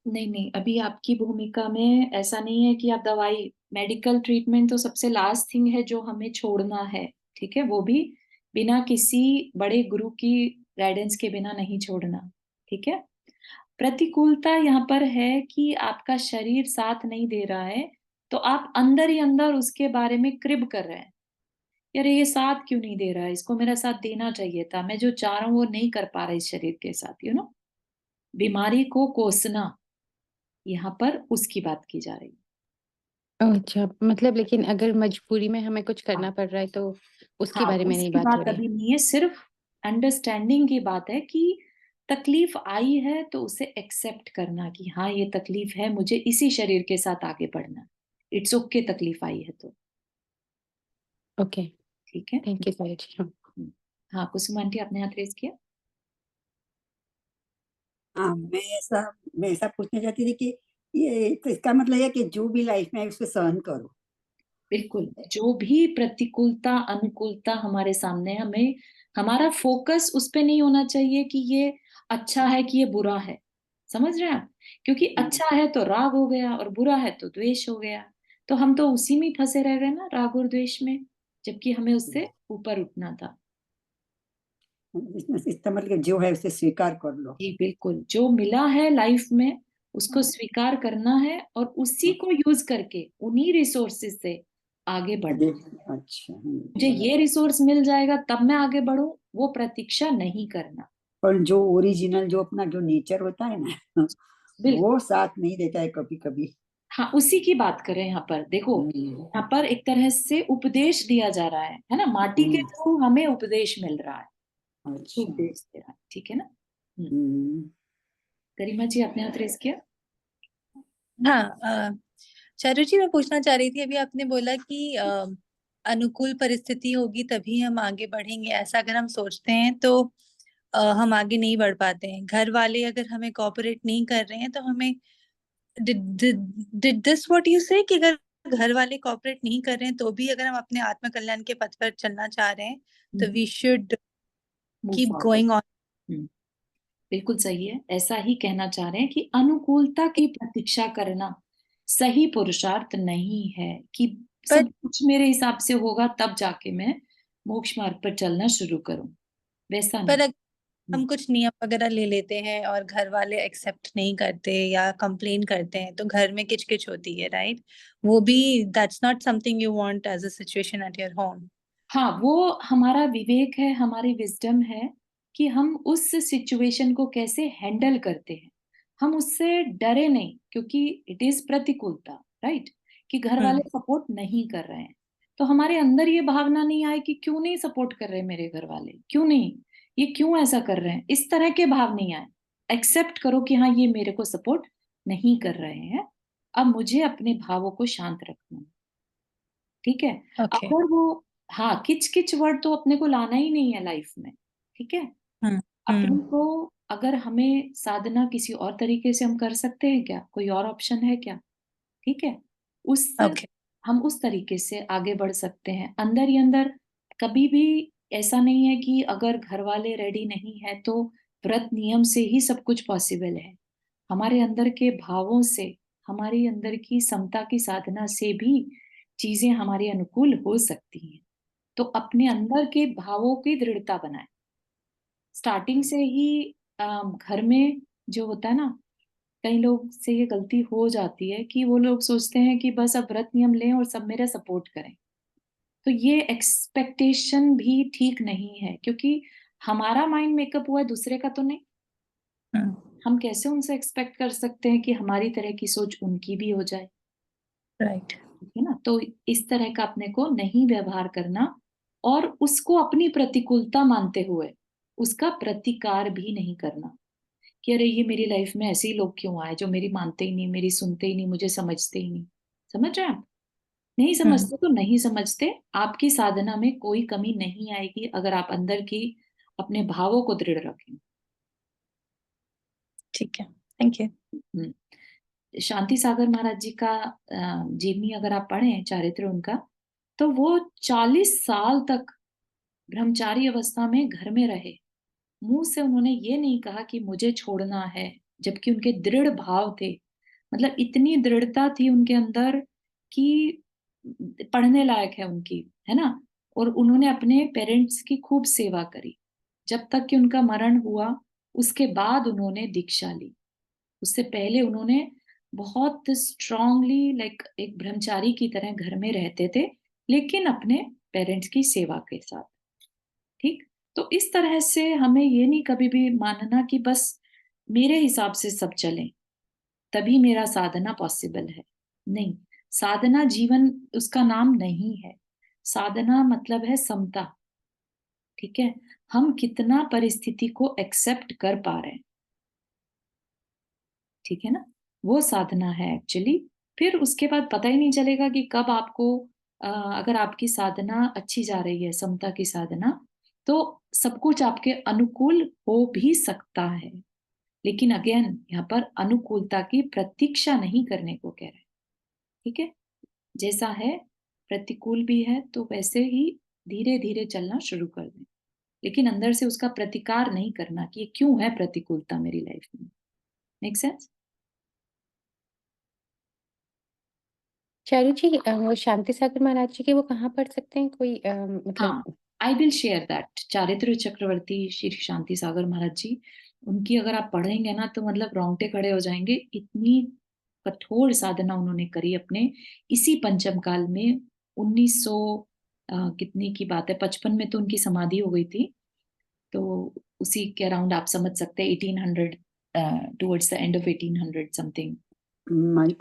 नहीं नहीं, अभी आपकी भूमिका में ऐसा नहीं है कि आप दवाई, मेडिकल ट्रीटमेंट तो सबसे लास्ट थिंग है जो हमें छोड़ना है। ठीक है, वो भी बिना किसी बड़े गुरु की गाइडेंस के बिना नहीं छोड़ना। ठीक है, प्रतिकूलता यहाँ पर है कि आपका शरीर साथ नहीं दे रहा है, तो आप अंदर ही अंदर उसके बारे में क्रिब कर रहे हैं, यार ये साथ क्यों नहीं दे रहा है, इसको मेरा साथ देना चाहिए था, मैं जो चाह रहा हूँ वो नहीं कर पा रहा इस शरीर के साथ, बीमारी को कोसना, यहाँ पर उसकी बात की जा रही है। अच्छा, मतलब लेकिन अगर मजबूरी में हमें कुछ हाँ करना पड़ रहा है तो उसके हाँ, बारे में नहीं उसकी बात हो बात रही? अभी नहीं है, सिर्फ अंडरस्टैंडिंग की बात है कि तकलीफ आई है तो उसे एक्सेप्ट करना कि हाँ ये तकलीफ है, मुझे इसी शरीर के साथ आगे बढ़ना, इट्स ओके तकलीफ आई है तो। ओके, ठीक है। थैंक यू सायरा जी। हाँ कुसुम आंटी, आपने हाथ रेज किया। हाँ, मैं ऐसा पूछना चाहती थी कि ये तो इसका मतलब है कि जो भी लाइफ में है उसको सहन करो। बिल्कुल, जो भी प्रतिकूलता अनुकूलता हमारे सामने है, हमें हमारा फोकस उस पे नहीं होना चाहिए कि ये अच्छा है कि ये बुरा है। समझ रहे हैं आप? क्योंकि अच्छा है तो राग हो गया और बुरा है तो द्वेष हो गया। तो हम तो उसी में ही फंसे रह गए ना, राग और द्वेष में, जबकि हमें उससे ऊपर उठना था। इसका मतलब जो है उसे स्वीकार कर लो। जी बिल्कुल, जो मिला है लाइफ में उसको स्वीकार करना है और उसी को यूज करके उन्हीं रिसोर्सेज से आगे बढ़ना। अच्छा, मुझे ये रिसोर्स मिल जाएगा तब मैं आगे बढ़ूं, वो प्रतीक्षा नहीं करना। पर जो ओरिजिनल जो अपना जो नेचर होता है ना, बिल्कुल, वो साथ नहीं देता है कभी कभी। हाँ उसी की बात करें यहाँ पर। देखो, यहाँ पर एक तरह से उपदेश दिया जा रहा है ना, माटी के थ्रू हमें उपदेश मिल रहा है। अच्छा। उपदेश दे रहा है, ठीक है ना। हम्म। गरिमा जी, आपने हाथ रेस किया। हाँ, चारू जी, मैं पूछना चाह रही थी, अभी आपने बोला कि अनुकूल परिस्थिति होगी तभी हम आगे बढ़ेंगे, ऐसा अगर हम सोचते हैं तो हम आगे नहीं बढ़ पाते हैं। घर वाले अगर हमें कोऑपरेट नहीं कर रहे हैं तो हमें डिड दिस व्हाट यू से कि अगर घर वाले कोऑपरेट नहीं कर रहे हैं तो भी अगर हम अपने आत्म कल्याण के पथ पर चलना चाह रहे हैं तो we should Move keep forward. Going on. बिल्कुल सही है, ऐसा ही कहना चाह रहे हैं कि अनुकूलता की प्रतीक्षा करना सही पुरुषार्थ नहीं है कि पर सब कुछ मेरे हिसाब से होगा तब जाके मैं मोक्ष मार्ग पर चलना शुरू करूं, वैसा नहीं। पर अगर हम कुछ नियम वगैरह ले लेते हैं और घर वाले एक्सेप्ट नहीं करते या कंप्लेन करते हैं तो घर में किचकिच होती है, राइट? वो भी that's not something you want as a situation at your home. हाँ, वो हमारा विवेक है, हमारी विजडम है कि हम उस सिचुएशन को कैसे हैंडल करते हैं। हम उससे डरे नहीं, क्योंकि इट इज प्रतिकूलता, राइट, कि घर वाले सपोर्ट नहीं कर रहे हैं। तो हमारे अंदर ये भावना नहीं आए कि क्यों नहीं सपोर्ट कर रहे मेरे घर वाले, क्यों नहीं, ये क्यों ऐसा कर रहे हैं, इस तरह के भाव नहीं आए। एक्सेप्ट करो कि हाँ, ये मेरे को सपोर्ट नहीं कर रहे हैं, अब मुझे अपने भावों को शांत रखना है। ठीक है। ओके। अगर वो, हाँ, किच किच वर्ड तो अपने को लाना ही नहीं है लाइफ में। ठीक है। अपने को, अगर हमें साधना किसी और तरीके से हम कर सकते हैं क्या, कोई और ऑप्शन है क्या? ठीक है, उस ओके। हम उस तरीके से आगे बढ़ सकते हैं। अंदर ही अंदर कभी भी ऐसा नहीं है कि अगर घर वाले रेडी नहीं है तो व्रत नियम से ही सब कुछ पॉसिबल है। हमारे अंदर के भावों से, हमारे अंदर की समता की साधना से भी चीजें हमारे अनुकूल हो सकती हैं। तो अपने अंदर के भावों की दृढ़ता बनाए। स्टार्टिंग से ही घर में जो होता है ना, कई लोग से ये गलती हो जाती है कि वो लोग सोचते हैं कि बस अब व्रत नियम लें और सब मेरा सपोर्ट करें। तो ये एक्सपेक्टेशन भी ठीक नहीं है, क्योंकि हमारा माइंड मेकअप हुआ है, दूसरे का तो नहीं। हम कैसे उनसे एक्सपेक्ट कर सकते हैं कि हमारी तरह की सोच उनकी भी हो जाए? राइट। ठीक है ना। तो इस तरह का अपने को नहीं व्यवहार करना, और उसको अपनी प्रतिकूलता मानते हुए उसका प्रतिकार भी नहीं करना कि अरे ये मेरी लाइफ में ऐसे ही लोग क्यों आए जो मेरी मानते ही नहीं, मेरी सुनते ही नहीं, मुझे समझते ही नहीं। समझ रहे हैं आप? नहीं समझते तो नहीं समझते, आपकी साधना में कोई कमी नहीं आएगी अगर आप अंदर की अपने भावों को दृढ़ रखें। ठीक है, थैंक यू। शांति सागर महाराज जी का जीवनी अगर आप पढ़ें, चारित्र उनका, तो वो 40 साल तक ब्रह्मचारी अवस्था में घर में रहे। मुंह से उन्होंने ये नहीं कहा कि मुझे छोड़ना है, जबकि उनके दृढ़ भाव थे। मतलब इतनी दृढ़ता थी उनके अंदर कि पढ़ने लायक है उनकी, है ना। और उन्होंने अपने पेरेंट्स की खूब सेवा करी जब तक कि उनका मरण हुआ। उसके बाद उन्होंने दीक्षा ली। उससे पहले उन्होंने बहुत स्ट्रांगली, लाइक एक ब्रह्मचारी की तरह घर में रहते थे, लेकिन अपने पेरेंट्स की सेवा के साथ। ठीक। तो इस तरह से हमें ये नहीं कभी भी मानना कि बस मेरे हिसाब से सब चले तभी मेरा साधना पॉसिबल है। नहीं, साधना जीवन उसका नाम नहीं है। साधना मतलब है समता। ठीक है, हम कितना परिस्थिति को एक्सेप्ट कर पा रहे हैं। ठीक है ना, वो साधना है एक्चुअली। फिर उसके बाद पता ही नहीं चलेगा कि कब आपको अगर आपकी साधना अच्छी जा रही है, समता की साधना, तो सब कुछ आपके अनुकूल हो भी सकता है। लेकिन अगेन यहाँ पर अनुकूलता की प्रतीक्षा नहीं करने को कह रहे हैं। ठीक है, जैसा है प्रतिकूल भी है तो वैसे ही धीरे धीरे चलना शुरू कर दें, लेकिन अंदर से उसका प्रतिकार नहीं करना कि ये क्यों है प्रतिकूलता मेरी लाइफ में। Make sense? चारू जी, वो शांति सागर महाराज जी के वो कहाँ पढ़ सकते हैं? कोई मतलब हाँ, आई विल शेयर दैट। चारित्र चक्रवर्ती श्री शांति सागर महाराज जी, उनकी अगर आप पढ़ेंगे ना तो मतलब रोंगटे खड़े हो जाएंगे। इतनी कठोर साधना उन्होंने करी अपने इसी पंचम काल में। 1900 कितनी की बात है, 55 में तो उनकी समाधि हो गई थी, तो उसी के अराउंड आप समझ सकते हैं 1800, towards the end of 1800 something. मेरे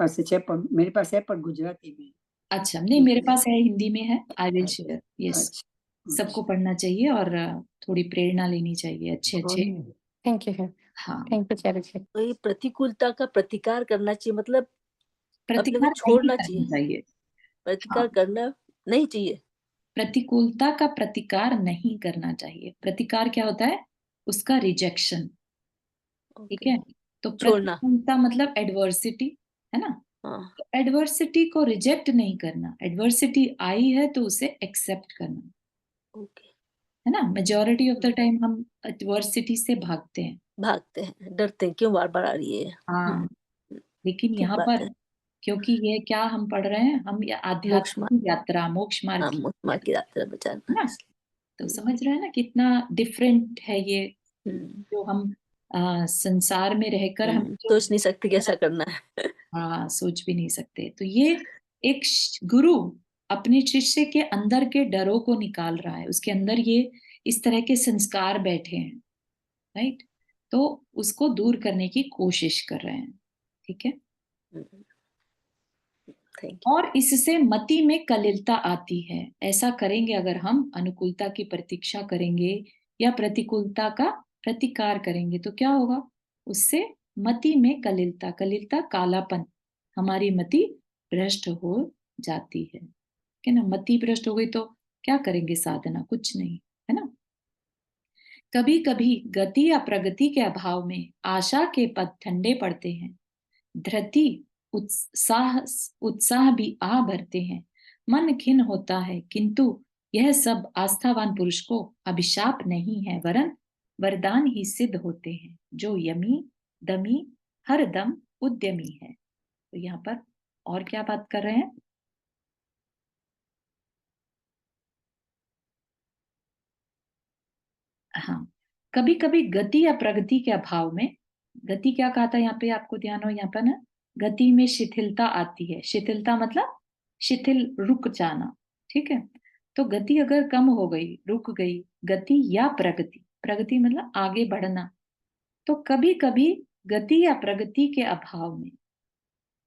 पास है पर गुजराती में। अच्छा, नहीं मेरे पास है, हिंदी में है। I will share. यस, अच्छा, सबको पढ़ना चाहिए और थोड़ी प्रेरणा लेनी चाहिए अच्छे अच्छे। थैंक यू हाँ, थैंक यू चारू जी। तो ये प्रतिकूलता का प्रतिकार करना चाहिए, मतलब अपने को प्रतिकार नहीं छोड़ना करना चाहिए, चाहिए। प्रतिकार हाँ, करना नहीं चाहिए। प्रतिकूलता का प्रतिकार नहीं करना चाहिए। प्रतिकार क्या होता है? उसका रिजेक्शन। ठीक ओके, है, तो छोड़ना। प्रतिकूलता मतलब एडवर्सिटी, है ना? हाँ, तो एडवर्सिटी को रिजेक्ट नहीं करना, एडवर्सिटी आई है तो उसे एक्सेप्ट करना, ओके। है ना? मेजोरिटी ऑफ द टाइम हम एडवर्सिटी से भागते हैं। भागते हैं, डरते हैं, क्यों बार बार आ रही है। हाँ, लेकिन ठीक यहाँ बात पर है। क्योंकि ये क्या हम पढ़ रहे हैं, हम ये मोक्ष मार्ग, आध्यात्मिक यात्रा, मोक्ष मार्ग हाँ, की मोक्ष मार्ग की यात्रा, यात्रा है बचाना ना? इसलिए। तो समझ रहे हैं ना कितना डिफरेंट है ये, हम्म, जो हम संसार में रहकर हम जो सोच नहीं सकते कैसा करना है। हाँ, सोच भी नहीं सकते। तो ये एक गुरु अपने शिष्य के अंदर के डरों को निकाल रहा है, उसके अंदर ये इस तरह के संस्कार बैठे हैं, राइट? तो उसको दूर करने की कोशिश कर रहे हैं। ठीक है, थैंक यू। और इससे मति में कलिलता आती है। ऐसा करेंगे अगर हम अनुकूलता की प्रतीक्षा करेंगे या प्रतिकूलता का प्रतिकार करेंगे तो क्या होगा? उससे मति में कलिलता, कलिलता कालापन, हमारी मति भ्रष्ट हो जाती है। ठीक है ना? मति भ्रष्ट हो गई तो क्या करेंगे? साधना कुछ नहीं, है ना? कभी कभी गति या प्रगति के अभाव में आशा के पद ठंडे पड़ते हैं, धृति उत्साह उत्साह भी आ भरते हैं, मन खिन्न होता है, किंतु यह सब आस्थावान पुरुष को अभिशाप नहीं है, वरन वरदान ही सिद्ध होते हैं, जो यमी दमी हर दम उद्यमी है। तो यहाँ पर और क्या बात कर रहे हैं? हाँ, कभी कभी गति या प्रगति के अभाव में, गति क्या कहा था यहाँ पे, आपको ध्यान हो यहाँ पर ना, गति में शिथिलता आती है। शिथिलता मतलब शिथिल, रुक जाना। ठीक है, तो गति अगर कम हो गई, रुक गई, गति या प्रगति, प्रगति मतलब आगे बढ़ना, तो कभी कभी गति या प्रगति के अभाव में,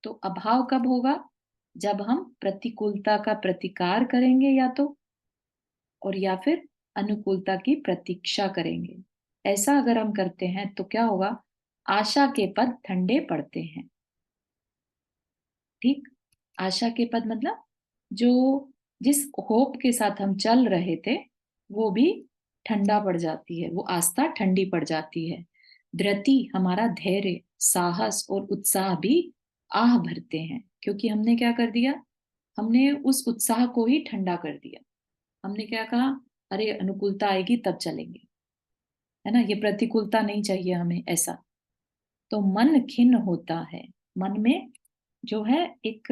तो अभाव कब होगा? जब हम प्रतिकूलता का प्रतिकार करेंगे या तो, और या फिर अनुकूलता की प्रतीक्षा करेंगे। ऐसा अगर हम करते हैं तो क्या होगा? आशा के पद ठंडे पड़ते हैं। ठीक, आशा के पद मतलब जो जिस होप के साथ हम चल रहे थे वो भी ठंडा पड़ जाती है, वो आस्था ठंडी पड़ जाती है। धृति हमारा धैर्य, साहस और उत्साह भी आह भरते हैं, क्योंकि हमने क्या कर दिया? हमने उस उत्साह को ही ठंडा कर दिया। हमने क्या कहा? अरे अनुकूलता आएगी तब चलेंगे, है ना? ये प्रतिकूलता नहीं चाहिए हमें, ऐसा। तो मन खिन्न होता है, मन में जो है एक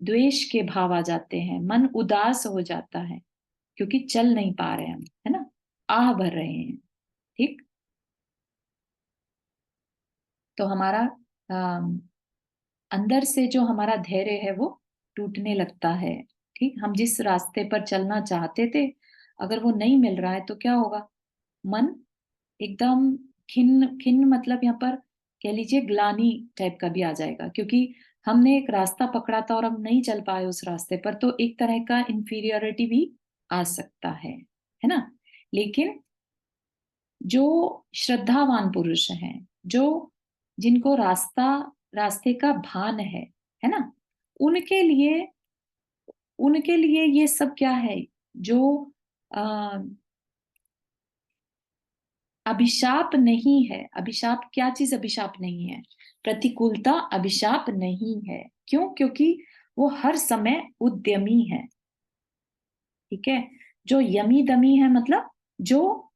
द्वेष के भाव आ जाते हैं, मन उदास हो जाता है, क्योंकि चल नहीं पा रहे हम, है ना? आह भर रहे हैं। ठीक, तो हमारा अंदर से जो हमारा धैर्य है वो टूटने लगता है। ठीक, हम जिस रास्ते पर चलना चाहते थे अगर वो नहीं मिल रहा है तो क्या होगा? मन एकदम खिन्न, खिन्न मतलब यहाँ पर कह लीजिए ग्लानि टाइप का भी आ जाएगा, क्योंकि हमने एक रास्ता पकड़ा था और हम नहीं चल पाए उस रास्ते पर, तो एक तरह का इंफीरियोरिटी भी आ सकता है ना? लेकिन जो श्रद्धावान पुरुष हैं, जो जिनको रास्ते का भान है ना, उनके लिए उनके लिए ये सब क्या है, जो अभिशाप नहीं है। अभिशाप क्या चीज अभिशाप नहीं है? प्रतिकूलता अभिशाप नहीं है। क्यों? क्योंकि वो हर समय उद्यमी है। ठीक है, जो यमी दमी है, मतलब जो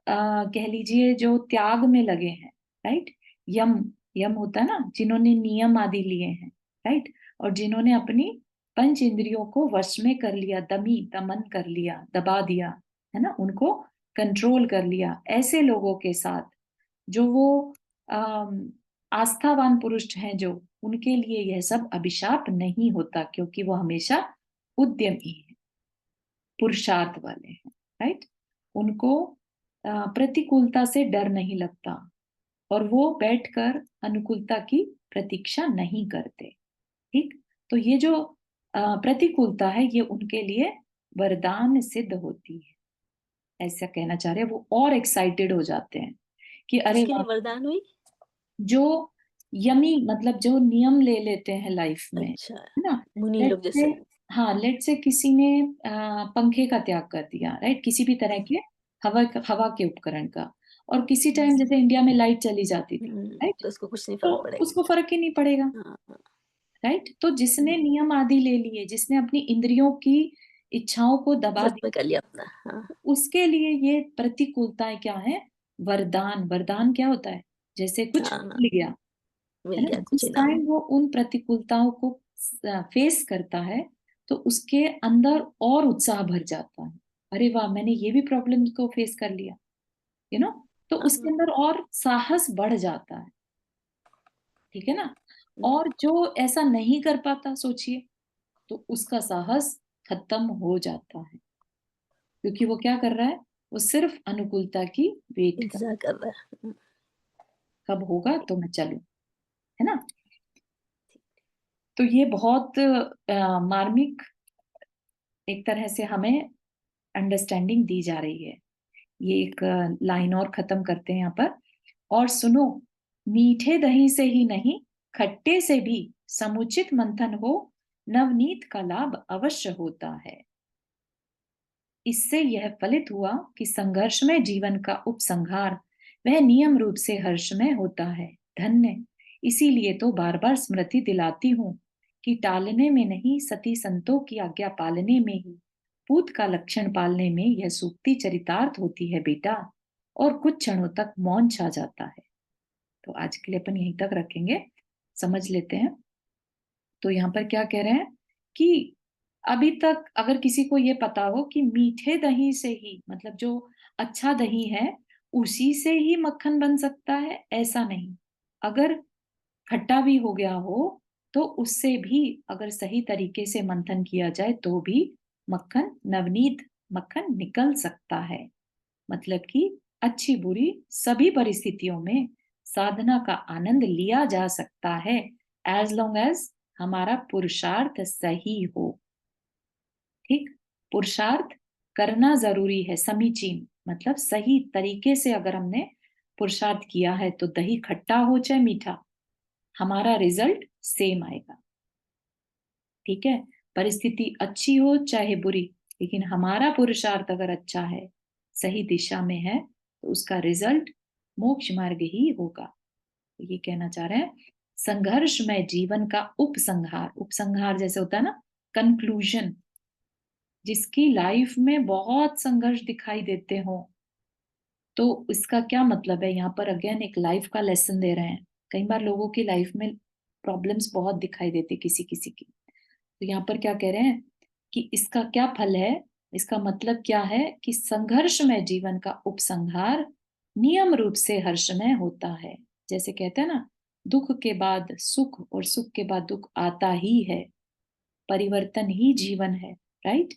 कह लीजिए जो त्याग में लगे हैं, राइट। यम, यम होता है ना, जिन्होंने नियम आदि लिए हैं, राइट, और जिन्होंने अपनी पंच इंद्रियों को वश में कर लिया, दमी दमन कर लिया, दबा दिया, है ना, उनको कंट्रोल कर लिया, ऐसे लोगों के साथ जो वो आस्थावान पुरुष हैं, जो उनके लिए यह सब अभिशाप नहीं होता, क्योंकि वो हमेशा उद्यमी है, पुरुषार्थ वाले हैं, राइट। उनको प्रतिकूलता से डर नहीं लगता और वो बैठकर अनुकूलता की प्रतीक्षा नहीं करते। ठीक, तो ये जो प्रतिकूलता है, ये उनके लिए वरदान सिद्ध होती है, ऐसा कहना चाह रहे हैं। वो और एक्साइटेड हो जाते हैं कि अरे किसके लिए वाह, वरदान हुई? जो यमी मतलब जो नियम ले लेते हैं लाइफ में, अच्छा, है ना। मुनि लेट लोग से, जैसे। हाँ, लेट से किसी ने पंखे का त्याग कर दिया, राइट, किसी भी तरह के हवा के उपकरण का, और किसी टाइम जैसे इंडिया में लाइट चली जाती थी, राइट, तो उसको कुछ नहीं तो फर्क पड़ेगा। उसको फर्क ही नहीं पड़ेगा, हाँ, हाँ। राइट। तो जिसने नियम आदि ले लिए, जिसने अपनी इंद्रियों की इच्छाओं को दबा बस दिया, में कर लिया अपना। हाँ, उसके लिए ये प्रतिकूलताएं क्या है? वरदान। वरदान क्या होता है? जैसे कुछ हाँ, मिल गया, मिल है ना। गया कुछ जिस इनाम। टाइम वो उन प्रतिकूलताओं को फेस करता है, तो उसके अंदर और उत्साह भर जाता है। अरे वाह, मैंने ये भी प्रॉब्लम को फेस कर लिया, यू नो। तो हाँ, उसके अंदर और साहस बढ़ जाता है, ठीक है ना। और जो ऐसा नहीं कर पाता, सोचिए, तो उसका साहस खत्म हो जाता है, क्योंकि वो क्या कर रहा है? वो सिर्फ अनुकूलता की वेट कर, इंतजार कर रहा है। कब होगा तो मैं चलूं, है ना। तो ये बहुत मार्मिक एक तरह से हमें अंडरस्टैंडिंग दी जा रही है। ये एक लाइन और खत्म करते हैं यहाँ पर। और सुनो, मीठे दही से ही नहीं, खट्टे से भी समुचित मंथन हो, नवनीत का लाभ अवश्य होता है। इससे यह फलित हुआ कि संघर्षमय जीवन का उपसंहार वह नियम रूप से हर्षमय होता है। धन्य, इसीलिए तो बार बार स्मृति दिलाती हूँ कि टालने में नहीं, सती संतों की आज्ञा पालने में ही, पूत का लक्षण पालने में यह सूक्ति चरितार्थ होती है बेटा। और कुछ क्षणों तक मौन छा जाता है। तो आज के लिए अपन यहीं तक रखेंगे, समझ लेते हैं। तो यहाँ पर क्या कह रहे हैं कि अभी तक अगर किसी को ये पता हो कि मीठे दही से ही, मतलब जो अच्छा दही है उसी से ही मक्खन बन सकता है, ऐसा नहीं। अगर खट्टा भी हो गया हो तो उससे भी अगर सही तरीके से मंथन किया जाए तो भी मक्खन, नवनीत मक्खन निकल सकता है। मतलब कि अच्छी बुरी सभी परिस्थितियों में साधना का आनंद लिया जा सकता है, एज लॉन्ग एज हमारा पुरुषार्थ सही हो। ठीक, पुरुषार्थ करना जरूरी है, समीचीन मतलब सही तरीके से अगर हमने पुरुषार्थ किया है तो दही खट्टा हो चाहे मीठा, हमारा रिजल्ट सेम आएगा। ठीक है, परिस्थिति अच्छी हो चाहे बुरी, लेकिन हमारा पुरुषार्थ अगर अच्छा है, सही दिशा में है, तो उसका रिजल्ट मोक्ष मार्ग ही होगा। तो ये कहना चाह रहे हैं, संघर्षमय जीवन का उपसंहार। उपसंहार जैसे होता है ना, कंक्लूजन। जिसकी लाइफ में बहुत संघर्ष दिखाई देते हो, तो इसका क्या मतलब है? यहाँ पर अगेन एक लाइफ का लेसन दे रहे हैं। कई बार लोगों की लाइफ में प्रॉब्लम्स बहुत दिखाई देती किसी किसी की, तो यहाँ पर क्या कह रहे हैं कि इसका क्या फल है? इसका मतलब क्या है कि संघर्षमय जीवन का उपसंहार नियम रूप से हर्षमय होता है। जैसे कहते हैं ना, दुख के बाद सुख और सुख के बाद दुख आता ही है, परिवर्तन ही जीवन है, राइट।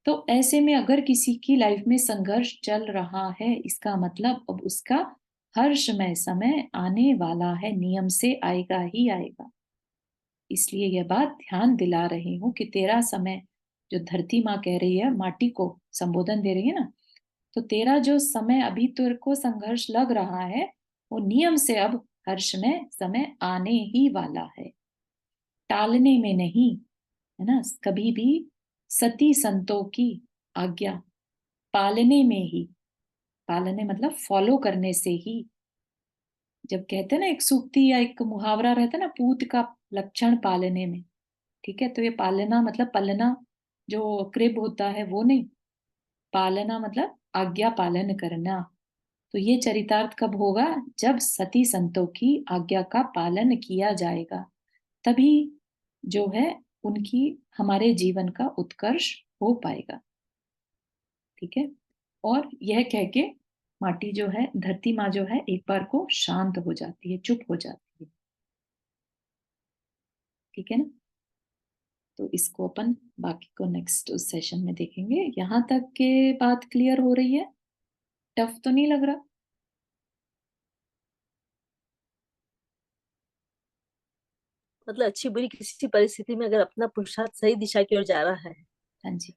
तो ऐसे में अगर किसी की लाइफ में संघर्ष चल रहा है, इसका मतलब अब उसका हर्षमय समय आने वाला है, नियम से आएगा ही आएगा। इसलिए यह बात ध्यान दिला रही हूं कि तेरा समय, जो धरती माँ कह रही है, माटी को संबोधन दे रही है ना, तो तेरा जो समय अभी तेरे को संघर्ष लग रहा है, वो नियम से अब हर्षमय समय आने ही वाला है, टालने में नहीं, है ना। कभी भी सती संतों की आज्ञा पालने में ही, पालने मतलब फॉलो करने से ही, जब कहते हैं ना एक सूक्ति या एक मुहावरा रहता है ना, पूत का लक्षण पालने में, ठीक है, तो ये पालना मतलब पलना जो क्रिब होता है वो नहीं, पालना मतलब आज्ञा पालन करना। तो ये चरितार्थ कब होगा? जब सती संतों की आज्ञा का पालन किया जाएगा, तभी जो है उनकी हमारे जीवन का उत्कर्ष हो पाएगा। ठीक है, और यह कह के माटी जो है, धरती माँ जो है, एक बार को शांत हो जाती है, चुप हो जाती है। ठीक है ना? तो इसको अपन बाकी को नेक्स्ट उस सेशन में देखेंगे। यहाँ तक के बात क्लियर हो रही है? टफ तो नहीं लग रहा? मतलब अच्छी बुरी किसी परिस्थिति में अगर अपना पुरुषार्थ सही दिशा की ओर जा रहा है हाँ जी,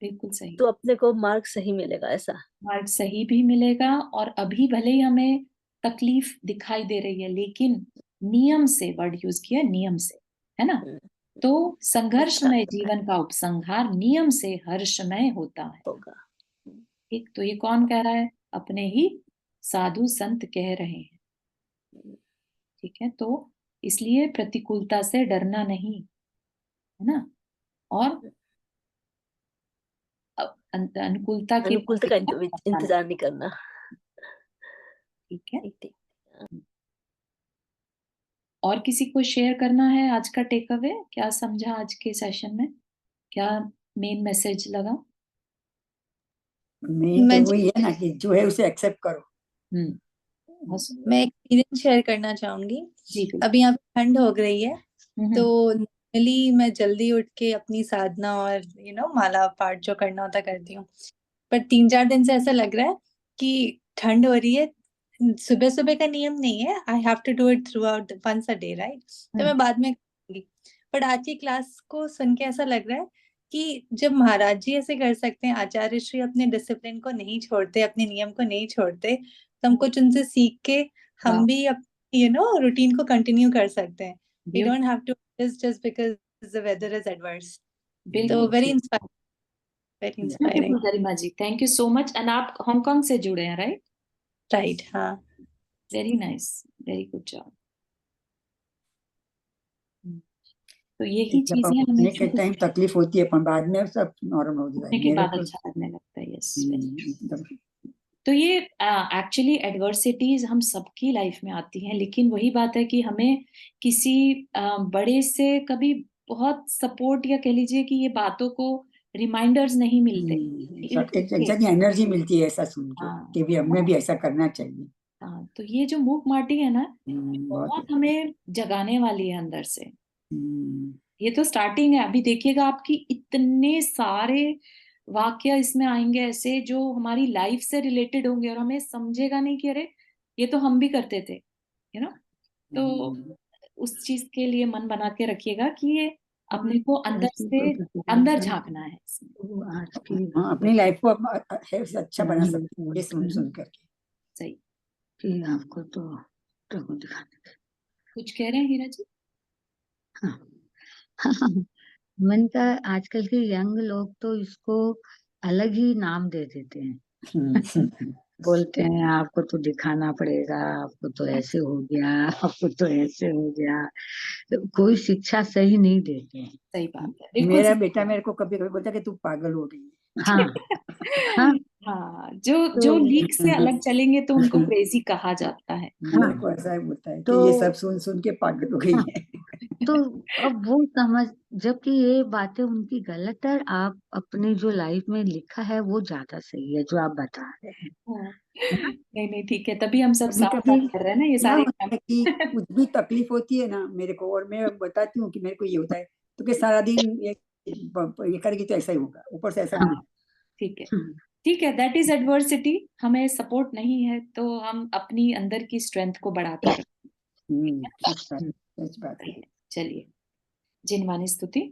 बिल्कुल सही। तो अपने को मार्ग सही मिलेगा, ऐसा। मार्ग सही भी मिलेगा, और अभी भले ही हमें तकलीफ दिखाई दे रही है, लेकिन नियम से, वर्ड यूज किया, नियम से, है ना? हम्म, तो संघर्षमय अच्छा जीवन का उपसंहार नियम से हर्षमय होता है। होगा। ठीक, तो ये कौन कह रहा है? अपने ही साधु संत कह रहे हैं। ठीक है, तो इसलिए प्रतिकूलता से डरना नहीं, है ना? और अनुकूलता की अनुकूलता का प्रतीक्षा करना। इंतजार नहीं करना। ठीक है, ठीक ठीक। और किसी को शेयर करना है आज का टेक अवे? क्या समझा आज के सेशन में? क्या मेन मैसेज लगा? मेन मैं तो वही है ना कि जो है उसे एक्सेप्ट करो। बहुत सुंदर। मैं एक्सपीरियंस शेयर करना चाहूंगी। जी बिल्कुल। अभी यहाँ पे ठंड हो गई है, हम्म, तो नॉर्मली मैं जल्दी उठ के अपनी साधना और माला पाठ जो करना होता करती हूँ। पर 3-4 दिन से ऐसा लग रहा है कि ठंड हो रही है, सुबह सुबह का नियम नहीं है, I have to do it throughout once a day, right? तो मैं बाद में करूंगी। पर आज की क्लास को सुन के ऐसा लग रहा है कि जब महाराज जी ऐसे कर सकते हैं, आचार्य श्री अपने डिसिप्लिन को नहीं छोड़ते, अपने नियम को नहीं छोड़ते, तो हम कुछ उनसे सीख के हम भी रूटीन को कंटिन्यू कर सकते हैं। We don't have to just because the weather is adverse. तो बिल्कुल वेरी इंस्पायरिंग। बिल्कुल Garima ji, thank you so much. And आप हांगकांग से जुड़े हैं, राइट? राइट, हाँ। Very nice, very good job. तो यही जब चीजें हमें उठने के टाइम तकलीफ होती है पर बाद में सब नॉर्मल हो जाता उठने है। के मेरे बाद को अच्छा लगने लगता है। यस, एकदम तो ये एक्चुअली एडवर्सिटीज हम सबकी लाइफ में आती हैं, लेकिन वही बात है कि हमें किसी बड़े से कभी बहुत सपोर्ट, या कह लीजिए कि ये बातों को रिमाइंडर्स नहीं मिलते। एक एनर्जी मिलती है ऐसा सुन के हाँ कि भी हमें भी ऐसा करना चाहिए। हाँ, तो ये जो मूक माटी है ना, बहुत बहुत हमें जगाने वाली है अंदर से। हम्म, ये तो स्टार्टिंग है। अभी देखिएगा आपकी इतने सारे वाक्य इसमें आएंगे ऐसे जो हमारी लाइफ से रिलेटेड होंगे, और हमें समझेगा नहीं कि अरे ये तो हम भी करते थे, तो उस चीज के लिए मन बना के रखिएगा कि ये अपने को अंदर से अंदर झांकना है इसमें। आज की हाँ, अपनी लाइफ को है अच्छा बना सकते हैं ये सुन सुन करके। सही। कि आपको तो प्रभु दिखाने कुछ कह रहे हैं हीरा जी? हाँ। मन का आजकल के यंग लोग तो इसको अलग ही नाम दे देते हैं। बोलते हैं आपको तो दिखाना पड़ेगा, आपको तो ऐसे हो गया, आपको तो ऐसे हो गया। तो कोई शिक्षा सही नहीं देते हैं। सही बात है, बिल्कुल मेरा सही। बेटा मेरे को कभी कभी बोलता है कि तू पागल हो गई है। हाँ हाँ हाँ, जो लीक से अलग चलेंगे तो उनको क्रेजी कहा जाता है। मेरे को ऐसा ही बोलता है कि तो ये सब सुन सुन के पागल हो गई हाँ, है। तो अब वो समझ, जबकि ये बातें उनकी गलत है, आप अपनी जो लाइफ में लिखा है वो ज्यादा सही है जो आप बता रहे हैं। हाँ। नहीं नहीं, ठीक है, तभी हम सब कभी साथ कभी साथ कर रहे हैं ना ये क्या सारे होता काम। है कि कुछ भी तकलीफ होती है ना मेरे को, और मैं बताती हूँ कि मेरे को ये होता है, तो कि सारा दिन ये करेगी तो ऐसा ही होगा, ऊपर से ऐसा भी हाँ, ठीक है, ठीक है, दैट इज एडवर्सिटी। हमें सपोर्ट नहीं है तो हम अपनी अंदर की स्ट्रेंथ को बढ़ाते रहें। सच बात है। चलिए, जिनवानी स्तुति।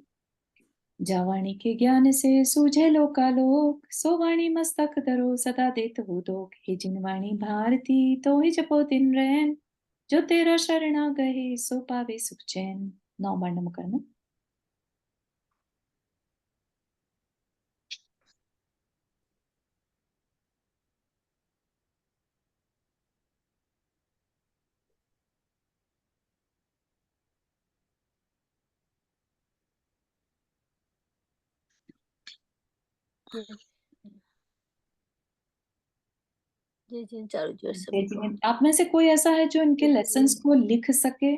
जावाणी के ज्ञान से सूझे लोकालोक, सो वाणी मस्तक धरो सदा देत हो दोख। हे जिनवाणी भारती तो ही जपो दिन रैन, जो तेरा शरणा गए सो पावे सुख चैन। 9 बार नम करना। जय जिन चारू जी और जय सभी को। जिनेंद्र, आप में से कोई ऐसा है जो इनके लेसन्स को लिख सके,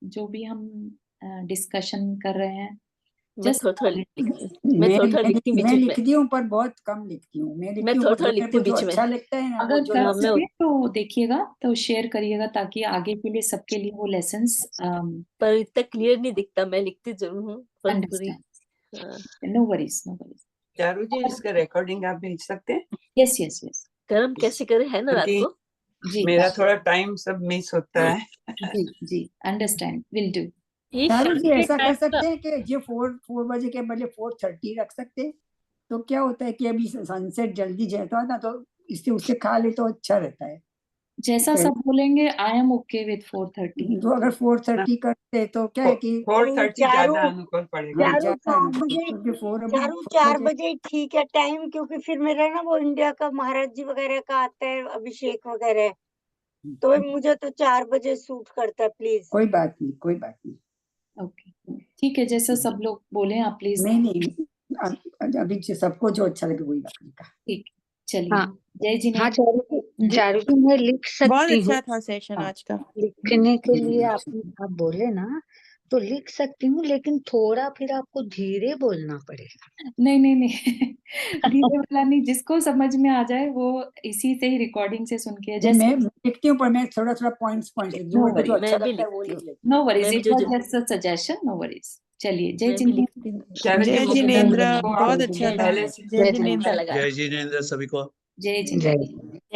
जो भी हम डिस्कशन कर रहे हैं? मैं जस्ट थोड़ा थोड़ा लिखती हूँ, मैं थोड़ा थोड़ा लिखती हूँ बीच मैं बीच में। लिखती हूँ पर बहुत कम लिखती हूँ। मैं मैं लिखती हूँ थोड़ा पर थोड़ा जो मेरे लिखती को हूँ जो बीच में। अच्छा लगता है ना वो अगर जो कर हाँ, मैं सके तो देखिएगा, तो शेयर करिएगा, ताकि आगे के लिए सबके लिए वो लेसन्स पर इतना क्लियर नहीं दिखता, मैं लिखती जरूर हूँ पर पूरी। Understand. No worries, no worries. Charu ji, इसका रिकॉर्डिंग आप भेज सकते हैं? यस यस यस, कर्म कैसे करे है ना रात क्योंकि को। जी मेरा थोड़ा टाइम सब मिस होता है। जी जी, अंडरस्टैंड, विल डू। ये चारू शाम जी के ऐसा कर टाइम सकते हैं कि जो 4 बजे के बदले 4:30 रख सकते हैं, तो क्या होता है कि अभी सनसेट जल्दी जाता है ना, तो इससे उससे खा ले तो अच्छा रहता है। जैसा सब बोलेंगे, आई एम ओके विद 4:30। तो अगर 4:30 करते तो क्या है कि 4:30 चारू ज्यादा अनुकूल पड़ेगा। हाँ, चारू ज्यादा 4 बजे, क्योंकि 4 चारू 4 बजे ठीक है टाइम, क्योंकि फिर मेरा ना वो इंडिया का महाराज जी वगैरह का आता है अभिषेक वगैरह, तो मुझे तो 4 बजे सूट करता है प्लीज। कोई बात नहीं, कोई बात नहीं। ओके, ठीक है, जैसा सब लोग बोले आप प्लीज। नहीं अभी सबको जो अच्छा लगे वही रखने का। ठीक, चलिए। हाँ जय हाँ, जिनेंद्र। चारू जी मैं लिख बहुत सकती हूँ। अच्छा था सेशन हाँ। आज का। लिखने के लिए आप बोले ना, तो लिख सकती हूँ, लेकिन थोड़ा फिर आपको धीरे बोलना पड़ेगा। नहीं नहीं नहीं, धीरे वाला नहीं, जिसको समझ में आ जाए वो इसी से ही रिकॉर्डिंग से सुन के, मैं जैसे लिखती हूँ पर मैं थोड़ा पॉइंट्स लिख दूँ, No मेरे को जो worries. अच्छा मैं भी लगता है वो लिखती लिख हूँ। लेती नो वरीज, मैं भी it was just a suggestion, no worries. चलिए, जय मैं भी जिनेंद्र। लिखती हूँ। चारू जी, जय मुझे जिनेंद्र, वो बहुत अच्छा था। पहले से जय अच्छा जिनेंद्र। लगा। जय जिनेंद्र सभी को। जय जिनेंद्र। जय